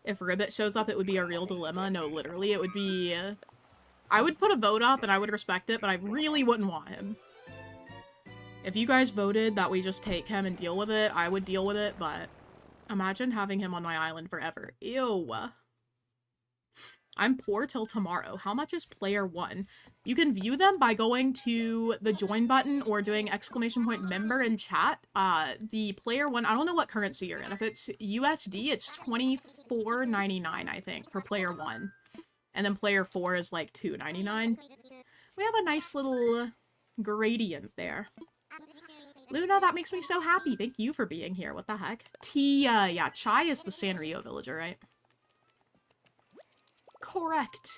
If Ribbit shows up, it would be a real dilemma. No, literally, it would be... I would put a vote up and I would respect it, but I really wouldn't want him. If you guys voted that we just take him and deal with it, I would deal with it, but... Imagine having him on my island forever. Ew. I'm poor till tomorrow. How much is player 1? You can view them by going to the join button or doing ! member in chat. The player 1, I don't know what currency you're in. If it's USD, it's $24.99, I think, for player 1. And then player 4 is like $2.99. We have a nice little gradient there. Luna, that makes me so happy. Thank you for being here. What the heck? Yeah, Chai is the Sanrio villager, right? Correct.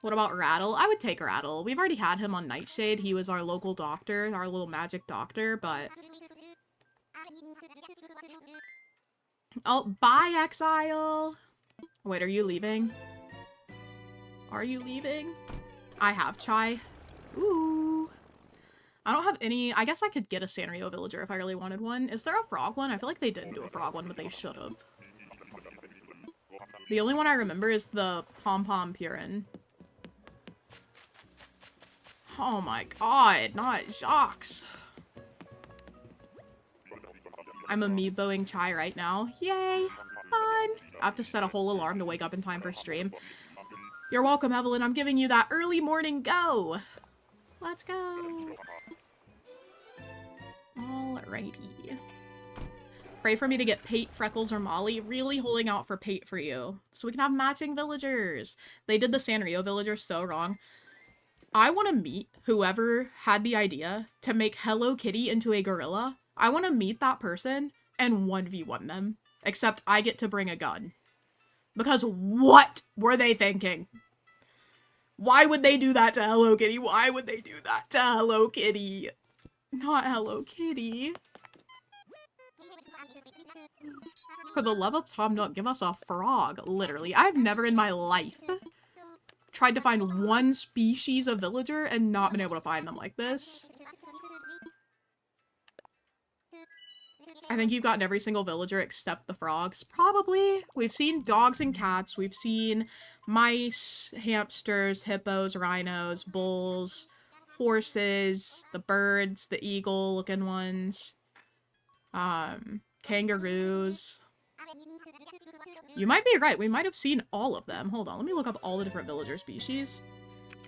What about Rattle? I would take Rattle. We've already had him on Nightshade. He was our local doctor, our little magic doctor, but... Oh, bye, Exile! Wait, are you leaving? Are you leaving? I have Chai. Ooh. I don't have any... I guess I could get a Sanrio villager if I really wanted one. Is there a frog one? I feel like they didn't do a frog one, but they should have. The only one I remember is the Pom-Pom Purin. Oh my god, not Jacques. I'm amiiboing Chai right now. Yay! Fun! I have to set a whole alarm to wake up in time for stream. You're welcome, Evelyn. I'm giving you that early morning go! Let's go! Alrighty. Pray for me to get Pate, Freckles, or Molly. Really holding out for Pate for you. So we can have matching villagers. They did the Sanrio villagers so wrong. I want to meet whoever had the idea to make Hello Kitty into a gorilla. I want to meet that person and 1v1 them. Except I get to bring a gun. Because what were they thinking? Why would they do that to Hello Kitty? Why would they do that to Hello Kitty? Not Hello Kitty. For the love of Tom Nook, give us a frog, literally. I've never in my life tried to find one species of villager and not been able to find them like this. I think you've gotten every single villager except the frogs. Probably. We've seen dogs and cats. We've seen mice, hamsters, hippos, rhinos, bulls, horses, the birds, the eagle-looking ones, kangaroos. You might be right. We might have seen all of them. Hold on. Let me look up all the different villager species.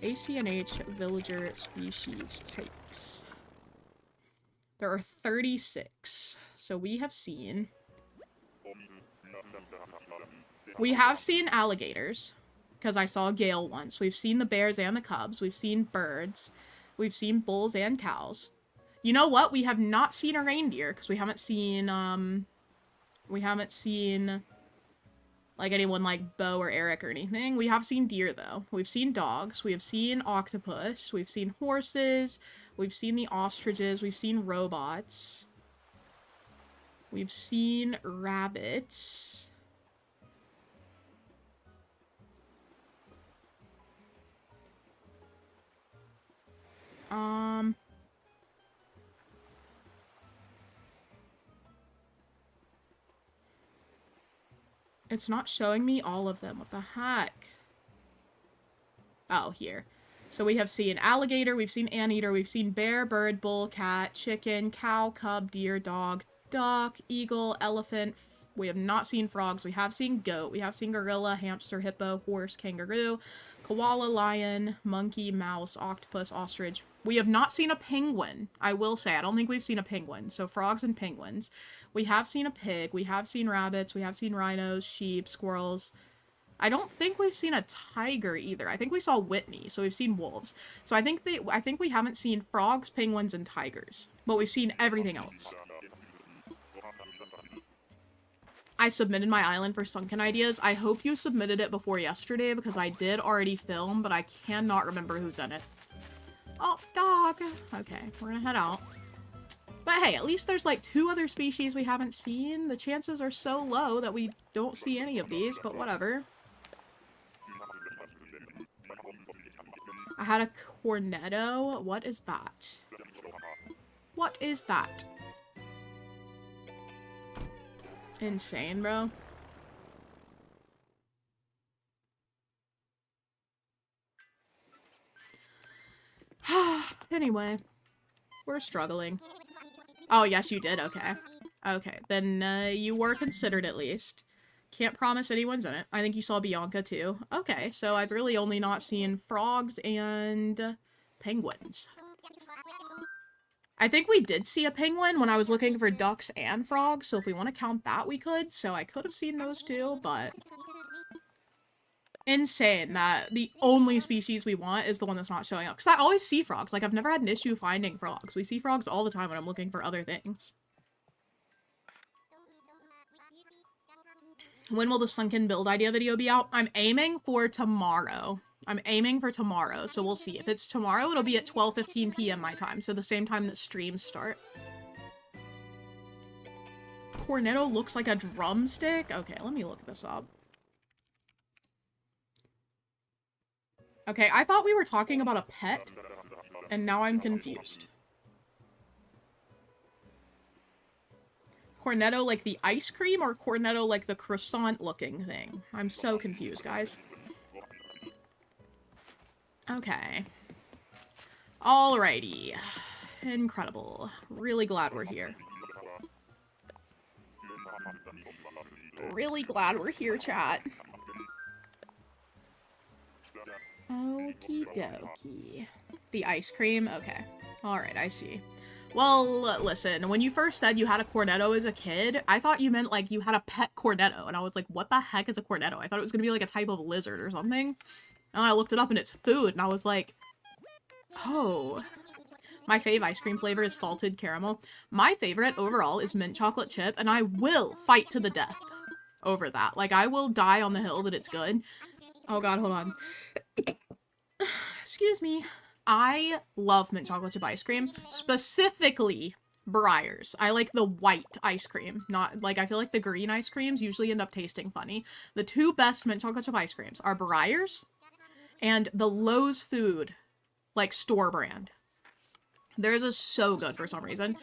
ACNH villager species types. There are 36. So we have seen alligators. Because I saw a Gale once. We've seen the bears and the cubs. We've seen birds. We've seen bulls and cows. You know what? We have not seen a reindeer. Because we haven't seen, like, anyone like Bo or Eric or anything. We have seen deer, though. We've seen dogs. We have seen octopus. We've seen horses. We've seen the ostriches. We've seen robots. We've seen rabbits. It's not showing me all of them. What the heck? Oh, here. So we have seen alligator, we've seen anteater, we've seen bear, bird, bull, cat, chicken, cow, cub, deer, dog, duck, eagle, elephant. We have not seen frogs. We have seen goat. We have seen gorilla, hamster, hippo, horse, kangaroo, koala, lion, monkey, mouse, octopus, ostrich. We have not seen a penguin. I will say, I don't think we've seen a penguin. So frogs and penguins. We have seen a pig. We have seen rabbits. We have seen rhinos, sheep, squirrels. I don't think we've seen a tiger either. I think we saw Whitney, so we've seen wolves. So I think we haven't seen frogs, penguins, and tigers. But we've seen everything else. I submitted my island for sunken ideas. I hope you submitted it before yesterday because I did already film, but I cannot remember who's in it. Oh, dog. Okay, we're gonna head out. But hey, at least there's like 2 other species we haven't seen. The chances are so low that we don't see any of these, but whatever. I had a cornetto. What is that? What is that? Insane, bro. Anyway, we're struggling. Oh, yes, you did. Okay. Okay, then you were considered at least. Can't promise anyone's in it. I think you saw Bianca too. Okay, so I've really only not seen frogs and penguins. I think we did see a penguin when I was looking for ducks and frogs, so if we want to count that, we could. So I could have seen those too, but... Insane that the only species we want is the one that's not showing up. Because I always see frogs. Like, I've never had an issue finding frogs. We see frogs all the time when I'm looking for other things. When will the sunken build idea video be out? I'm aiming for tomorrow. So we'll see. If it's tomorrow, it'll be at 12:15 p.m. my time. So the same time that streams start. Cornetto looks like a drumstick? Okay, let me look this up. Okay, I thought we were talking about a pet, and now I'm confused. Cornetto like the ice cream, or cornetto like the croissant-looking thing? I'm so confused, guys. Okay. Alrighty. Incredible. Really glad we're here. Really glad we're here, chat. Okie dokie. The ice cream? Okay. Alright, I see. Well, listen, when you first said you had a cornetto as a kid, I thought you meant, like, you had a pet cornetto, and I was like, what the heck is a cornetto? I thought it was gonna be, like, a type of lizard or something. And I looked it up, and it's food, and I was like, oh. My fave ice cream flavor is salted caramel. My favorite overall is mint chocolate chip, and I will fight to the death over that. Like, I will die on the hill that it's good. Oh god, hold on. Excuse me. I love mint chocolate chip ice cream, specifically Breyers. I like the white ice cream, not, like, I feel like the green ice creams usually end up tasting funny. The two best mint chocolate chip ice creams are Breyers and the Lowe's Food, like, store brand. Theirs is so good for some reason.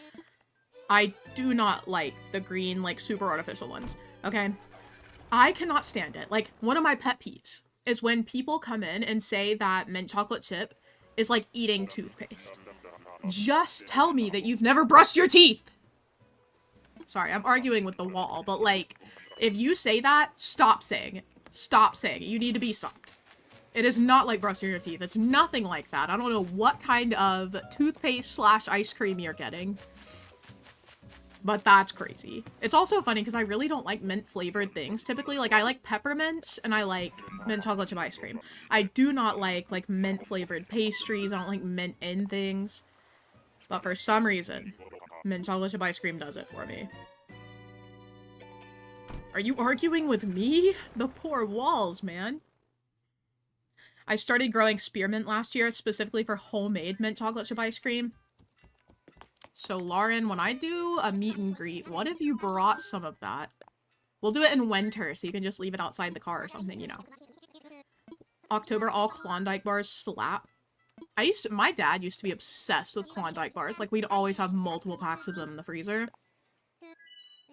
I do not like the green, like, super artificial ones, okay? I cannot stand it. Like, one of my pet peeves is when people come in and say that mint chocolate chip is like eating toothpaste. Just tell me that you've never brushed your teeth! Sorry, I'm arguing with the wall, but like, if you say that, stop saying it. Stop saying it. You need to be stopped. It is not like brushing your teeth. It's nothing like that. I don't know what kind of toothpaste slash ice cream you're getting. But that's crazy. It's also funny because I really don't like mint flavored things. Typically, like, I like peppermint and I like mint chocolate chip ice cream. I do not like mint flavored pastries. I don't like mint in things. But for some reason, mint chocolate chip ice cream does it for me. Are you arguing with me? The poor walls, man. I started growing spearmint last year, specifically for homemade mint chocolate chip ice cream. So, Lauren, when I do a meet and greet, what if you brought some of that? We'll do it in winter, so you can just leave it outside the car or something, you know. October, all Klondike bars slap. My dad used to be obsessed with Klondike bars. Like, we'd always have multiple packs of them in the freezer.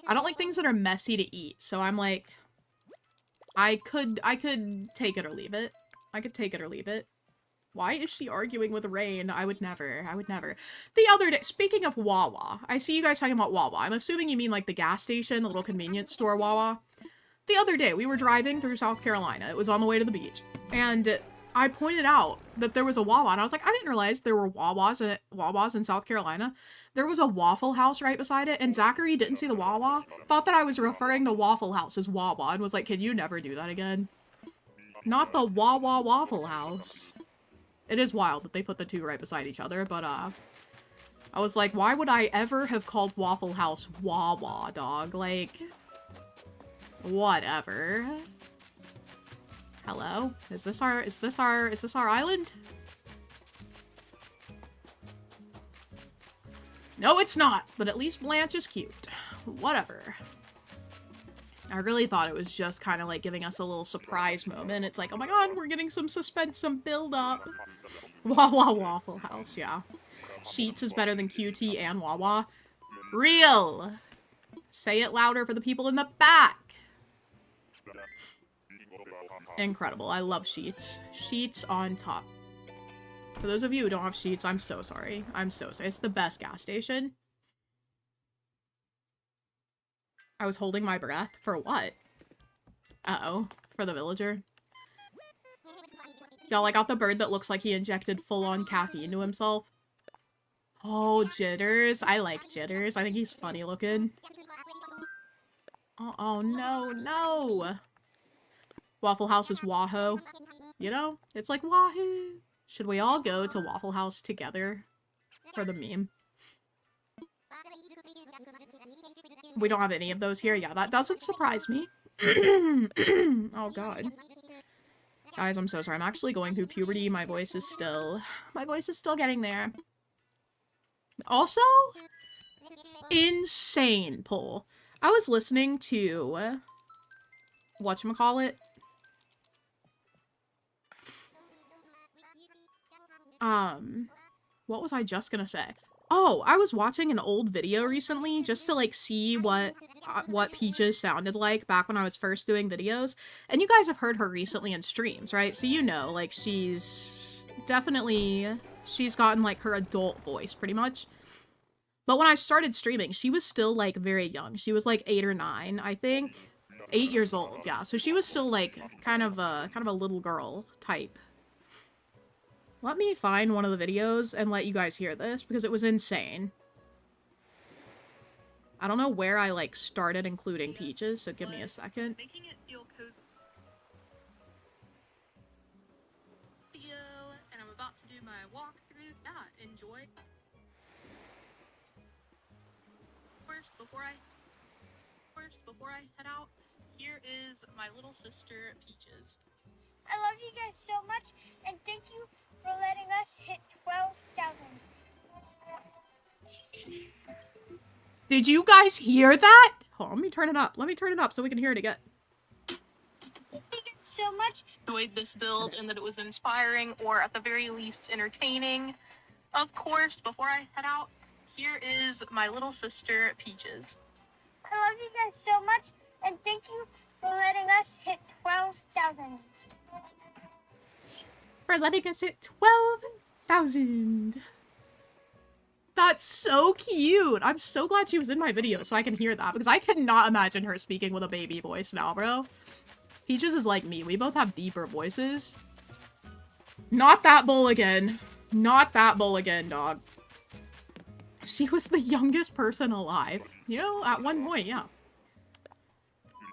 I don't like things that are messy to eat, so I'm like, I could take it or leave it. I could take it or leave it. Why is she arguing with Rain? I would never. I would never. The other day, speaking of Wawa, I see you guys talking about Wawa. I'm assuming you mean like the gas station, the little convenience store Wawa. The other day, we were driving through South Carolina. It was on the way to the beach. And I pointed out that there was a Wawa. And I was like, I didn't realize there were Wawas in South Carolina. There was a Waffle House right beside it. And Zachary didn't see the Wawa. Thought that I was referring to Waffle House as Wawa. And was like, can you never do that again? Not the Wawa Waffle House. It is wild that they put the two right beside each other, but, I was like, why would I ever have called Waffle House Wawa, dog? Like, whatever. Hello? Is this our island? No, it's not, but at least Blanche is cute. Whatever. I really thought it was just kind of like giving us a little surprise moment. It's like, oh my god, we're getting some suspense, some build-up. Wawa Waffle House, yeah. Sheetz is better than QT and Wawa. Real! Say it louder for the people in the back! Incredible. I love Sheetz. Sheetz on top. For those of you who don't have Sheetz, I'm so sorry. I'm so sorry. It's the best gas station. I was holding my breath. For what? Uh-oh. For the villager. Y'all, I got the bird that looks like he injected full-on caffeine into himself. Oh, Jitters. I like Jitters. I think he's funny looking. Oh, no, no. Waffle House is Wahoo. You know? It's like Wahoo. Should we all go to Waffle House together for the meme? We don't have any of those here. Yeah, that doesn't surprise me. Oh, God. Guys, I'm so sorry. I'm actually going through puberty. My voice is still getting there. Also, insane poll. I was listening to, whatchamacallit? What was I just gonna say? Oh, I was watching an old video recently just to, like, see what Peaches sounded like back when I was first doing videos. And you guys have heard her recently in streams, right? So you know, like, she's gotten, like, her adult voice, pretty much. But when I started streaming, she was still, like, very young. She was, like, 8 or 9, I think. 8 years old, yeah. So she was still, like, kind of a little girl type. Let me find one of the videos and let you guys hear this, because it was insane. I don't know where I, like, started including Peaches, so give me a second. Making it feel cozy. Video, and I'm about to do my walkthrough. Yeah, enjoy. First, before I head out, here is my little sister, Peaches. I love you guys so much, and thank you for letting us hit 12,000. Did you guys hear that? Hold on, let me turn it up. Let me turn it up so we can hear it again. Thank you so much. Enjoyed this build and that it was inspiring, or at the very least entertaining. Of course, before I head out, here is my little sister, Peaches. I love you guys so much, and thank you for letting us hit 12,000. For letting us hit 12,000. That's so cute. I'm so glad she was in my video so I can hear that, because I cannot imagine her speaking with a baby voice now, bro. Peaches is like me. We both have deeper voices. Not that bull again. Not that bull again, dog. She was the youngest person alive. You know, at one point, yeah.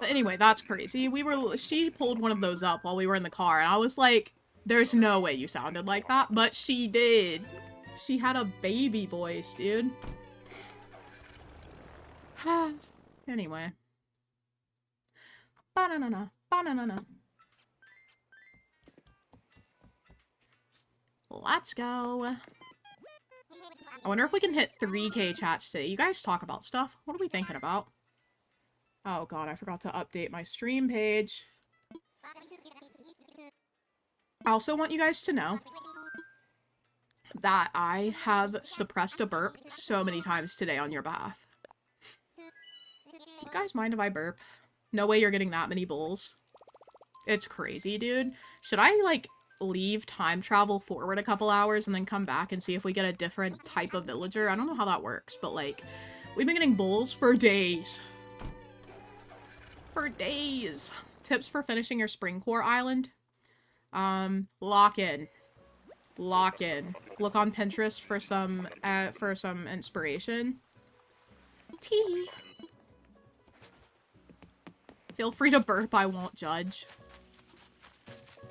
But anyway, that's crazy. She pulled one of those up while we were in the car, and I was like, there's no way you sounded like that, but she did. She had a baby voice, dude. Anyway. Ba-na-na-na. Ba-na-na-na. Let's go. I wonder if we can hit 3K chats today. You guys talk about stuff. What are we thinking about? Oh god, I forgot to update my stream page. I also want you guys to know that I have suppressed a burp so many times today on your behalf. You guys mind if I burp? No way you're getting that many bulls. It's crazy, dude. Should I, like, leave time travel forward a couple hours and then come back and see if we get a different type of villager? I don't know how that works, but, like, we've been getting bulls for days. For days. Tips for finishing your Spring Core Island? Lock in. Lock in. Look on Pinterest for some inspiration. Tee. Feel free to burp, I won't judge.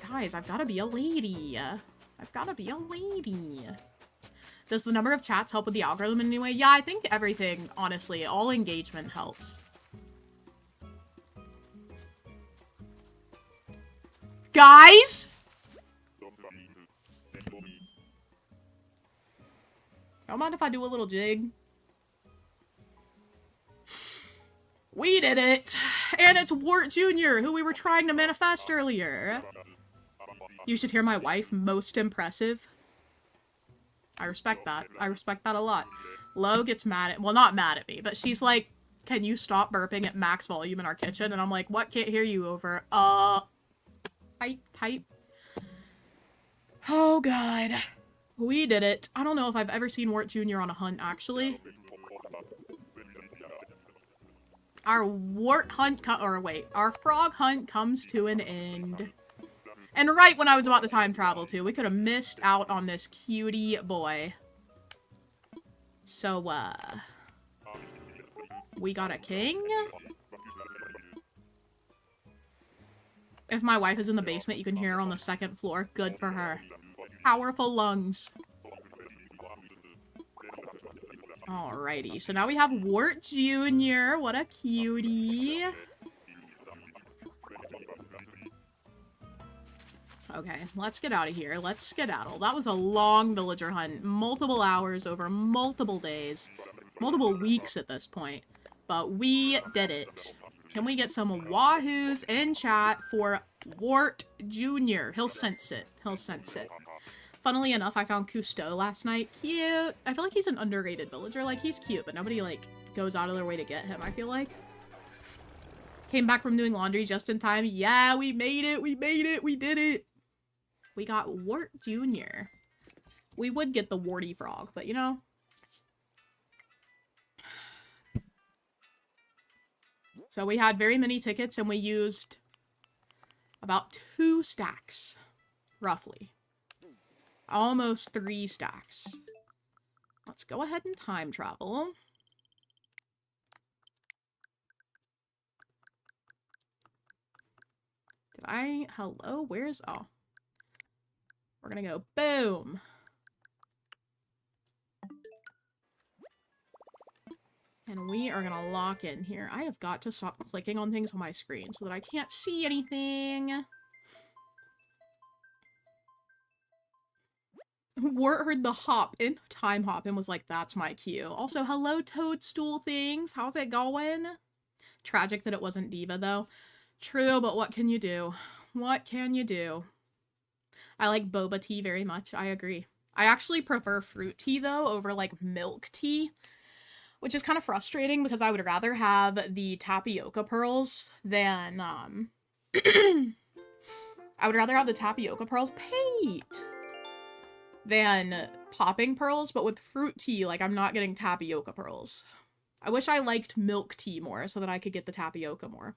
Guys, I've gotta be a lady. I've gotta be a lady. Does the number of chats help with the algorithm in any way? Yeah, I think everything, honestly. All engagement helps. Guys? Don't mind if I do a little jig. We did it! And it's Wart Jr., who we were trying to manifest earlier. You should hear my wife. Most impressive. I respect that. I respect that a lot. Lo gets mad at- well, not mad at me, but she's like, can you stop burping at max volume in our kitchen? And I'm like, what? Can't hear you over. Type. Oh, God. We did it. I don't know if I've ever seen Wart Jr. on a hunt, actually. Our wart hunt our frog hunt comes to an end. And right when I was about to time travel, too. We could have missed out on this cutie boy. So, we got a king? If my wife is in the basement, you can hear her on the second floor. Good for her. Powerful lungs. Alrighty, so now we have Wart Jr. What a cutie. Okay, let's get out of here. Let's skedaddle. That was a long villager hunt. Multiple hours over multiple days. Multiple weeks at this point. But we did it. Can we get some wahoos in chat for Wart Jr.? He'll sense it. He'll sense it. Funnily enough, I found Cousteau last night. Cute. I feel like he's an underrated villager. Like, he's cute, but nobody, like, goes out of their way to get him, I feel like. Came back from doing laundry just in time. Yeah, we made it. We made it. We did it. We got Wart Jr. We would get the warty frog, but, you know. So we had very many tickets and we used about 2 stacks, roughly. Almost 3 stacks. Let's go ahead and time travel. Hello? Where's, oh. We're gonna go boom. And we are gonna lock in here. I have got to stop clicking on things on my screen so that I can't see anything. Wart heard the hop in time hop and was like, that's my cue. Also, hello toadstool things. How's it going? Tragic that it wasn't Diva though. True, but what can you do? What can you do? I like boba tea very much. I agree. I actually prefer fruit tea though over like milk tea, which is kind of frustrating because I would rather have the tapioca pearls than I would rather have the tapioca pearls than popping pearls, but with fruit tea, like, I'm not getting tapioca pearls. I wish I liked milk tea more so that I could get the tapioca more.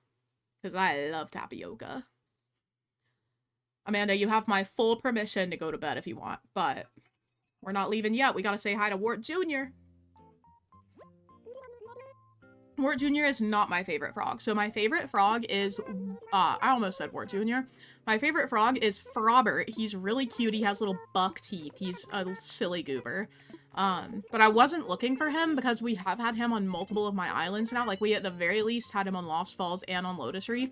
Because I love tapioca. Amanda, you have my full permission to go to bed if you want, but we're not leaving yet. We gotta say hi to Wart Jr. Wart Jr. is not my favorite frog. So my favorite frog is, I almost said Wart Jr. My favorite frog is Frobert. He's really cute. He has little buck teeth. He's a silly goober. But I wasn't looking for him because we have had him on multiple of my islands now. Like, we at the very least had him on Lost Falls and on Lotus Reef,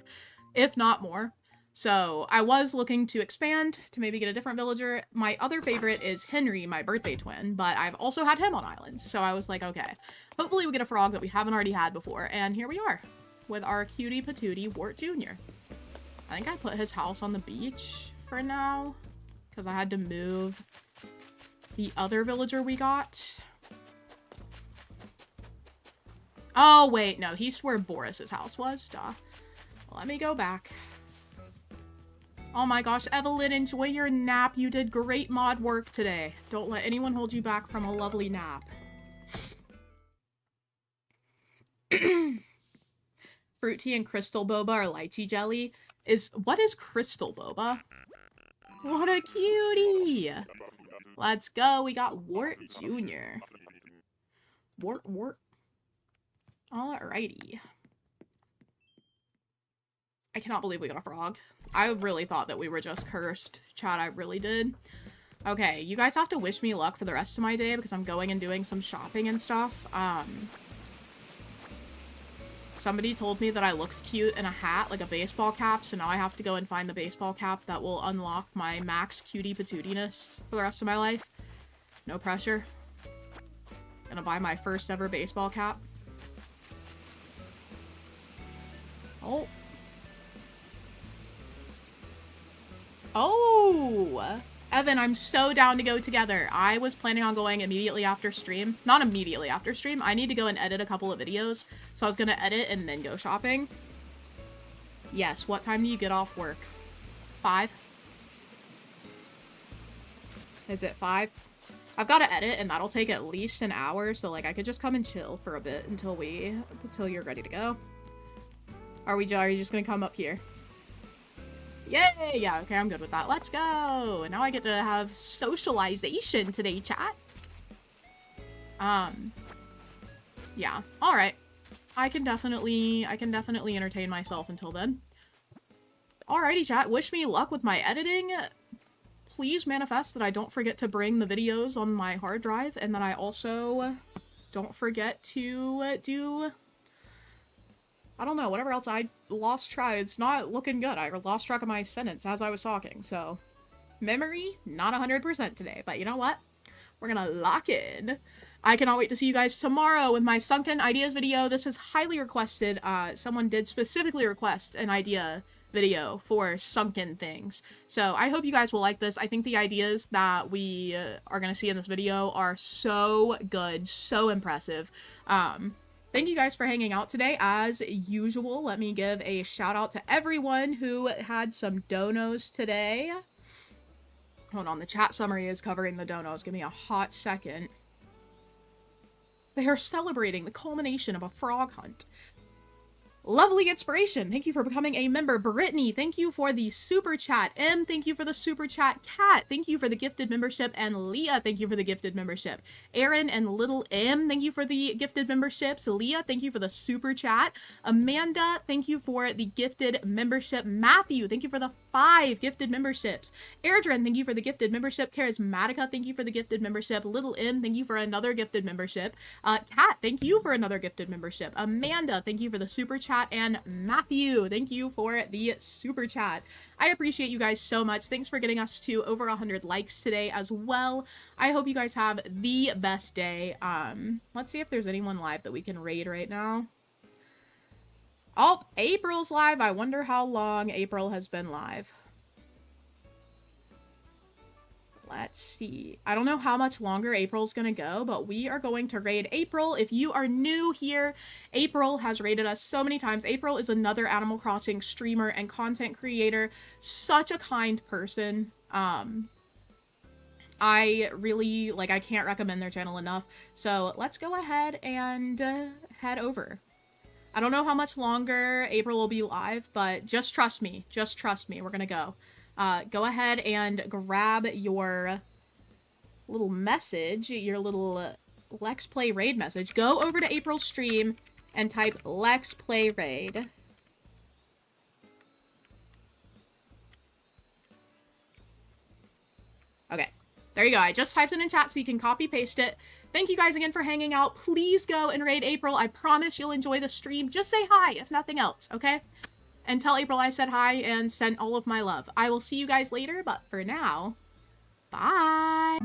if not more. So I was looking to expand to maybe get a different villager. My other favorite is Henry, my birthday twin, but I've also had him on islands. So I was like, okay, hopefully we get a frog that we haven't already had before. And here we are with our cutie patootie Wart Jr. I think I put his house on the beach for now because I had to move the other villager we got. Oh, wait, no, he's where Boris's house was. Duh. Let me go back. Oh my gosh, Evelyn, enjoy your nap. You did great mod work today. Don't let anyone hold you back from a lovely nap. Fruit tea and crystal boba or lychee jelly what is crystal boba? What a cutie! Let's go. We got Wart Jr. Wart. Alrighty. I cannot believe we got a frog. I really thought that we were just cursed. Chat, I really did. Okay, you guys have to wish me luck for the rest of my day because I'm going and doing some shopping and stuff. Somebody told me that I looked cute in a hat, like a baseball cap, so now I have to go and find the baseball cap that will unlock my max cutie patootiness for the rest of my life. No pressure. Gonna buy my first ever baseball cap. Oh. Oh! Evan, I'm so down to go together. I was planning on going immediately after stream. Not immediately after stream. I need to go and edit a couple of videos. So I was gonna edit and then go shopping. Yes, what time do you get off work? 5? Is it 5? I've got to edit and that'll take at least an hour. So like I could just come and chill for a bit until you're ready to go. Are you just gonna come up here? Yay! Yeah, okay, I'm good with that. Let's go! And now I get to have socialization today, chat. Yeah. Alright. I can definitely entertain myself until then. Alrighty, chat. Wish me luck with my editing. Please manifest that I don't forget to bring the videos on my hard drive, and that I also don't forget to do... I don't know, whatever else I lost track. It's not looking good. I lost track of my sentence as I was talking, so... Memory, not 100% today, but you know what? We're gonna lock in. I cannot wait to see you guys tomorrow with my Sunken Ideas video. This is highly requested. Someone did specifically request an idea video for sunken things. So I hope you guys will like this. I think the ideas that we are gonna see in this video are so good, so impressive. Thank you guys for hanging out today. As usual, let me give a shout out to everyone who had some donos today. Hold on, the chat summary is covering the donos. Give me a hot second. They are celebrating the culmination of a frog hunt. Lovely Inspiration, thank you for becoming a member. Brittany, thank you for the super chat. M, thank you for the super chat. Kat, thank you for the gifted membership. And Leah, thank you for the gifted membership. Aaron and Little M, thank you for the gifted memberships. Leah, thank you for the super chat. Amanda, thank you for the gifted membership. Matthew, thank you for the 5 gifted memberships. Airdrin, thank you for the gifted membership. Charismatica, thank you for the gifted membership. Little M, thank you for another gifted membership. Kat, thank you for another gifted membership. Amanda, thank you for the super chat. And Matthew, thank you for the super chat. I appreciate you guys so much. Thanks for getting us to over 100 likes today as well. I hope you guys have the best day. Let's see if there's anyone live that we can raid right now. Oh, April's live. I wonder how long April has been live. Let's see. I don't know how much longer April's gonna go, but we are going to raid April. If you are new here, April has raided us so many times. April is another Animal Crossing streamer and content creator. Such a kind person. I really, like, I can't recommend their channel enough. So let's go ahead and head over. I don't know how much longer April will be live, but just trust me. Just trust me. We're gonna go. Go ahead and grab your little message, your little Let's Play Raid message. Go over to April's stream and type Let's Play Raid. Okay, there you go. I just typed it in chat so you can copy paste it. Thank you guys again for hanging out. Please go and raid April. I promise you'll enjoy the stream. Just say hi, if nothing else, okay? And tell April I said hi and sent all of my love. I will see you guys later, but for now, bye!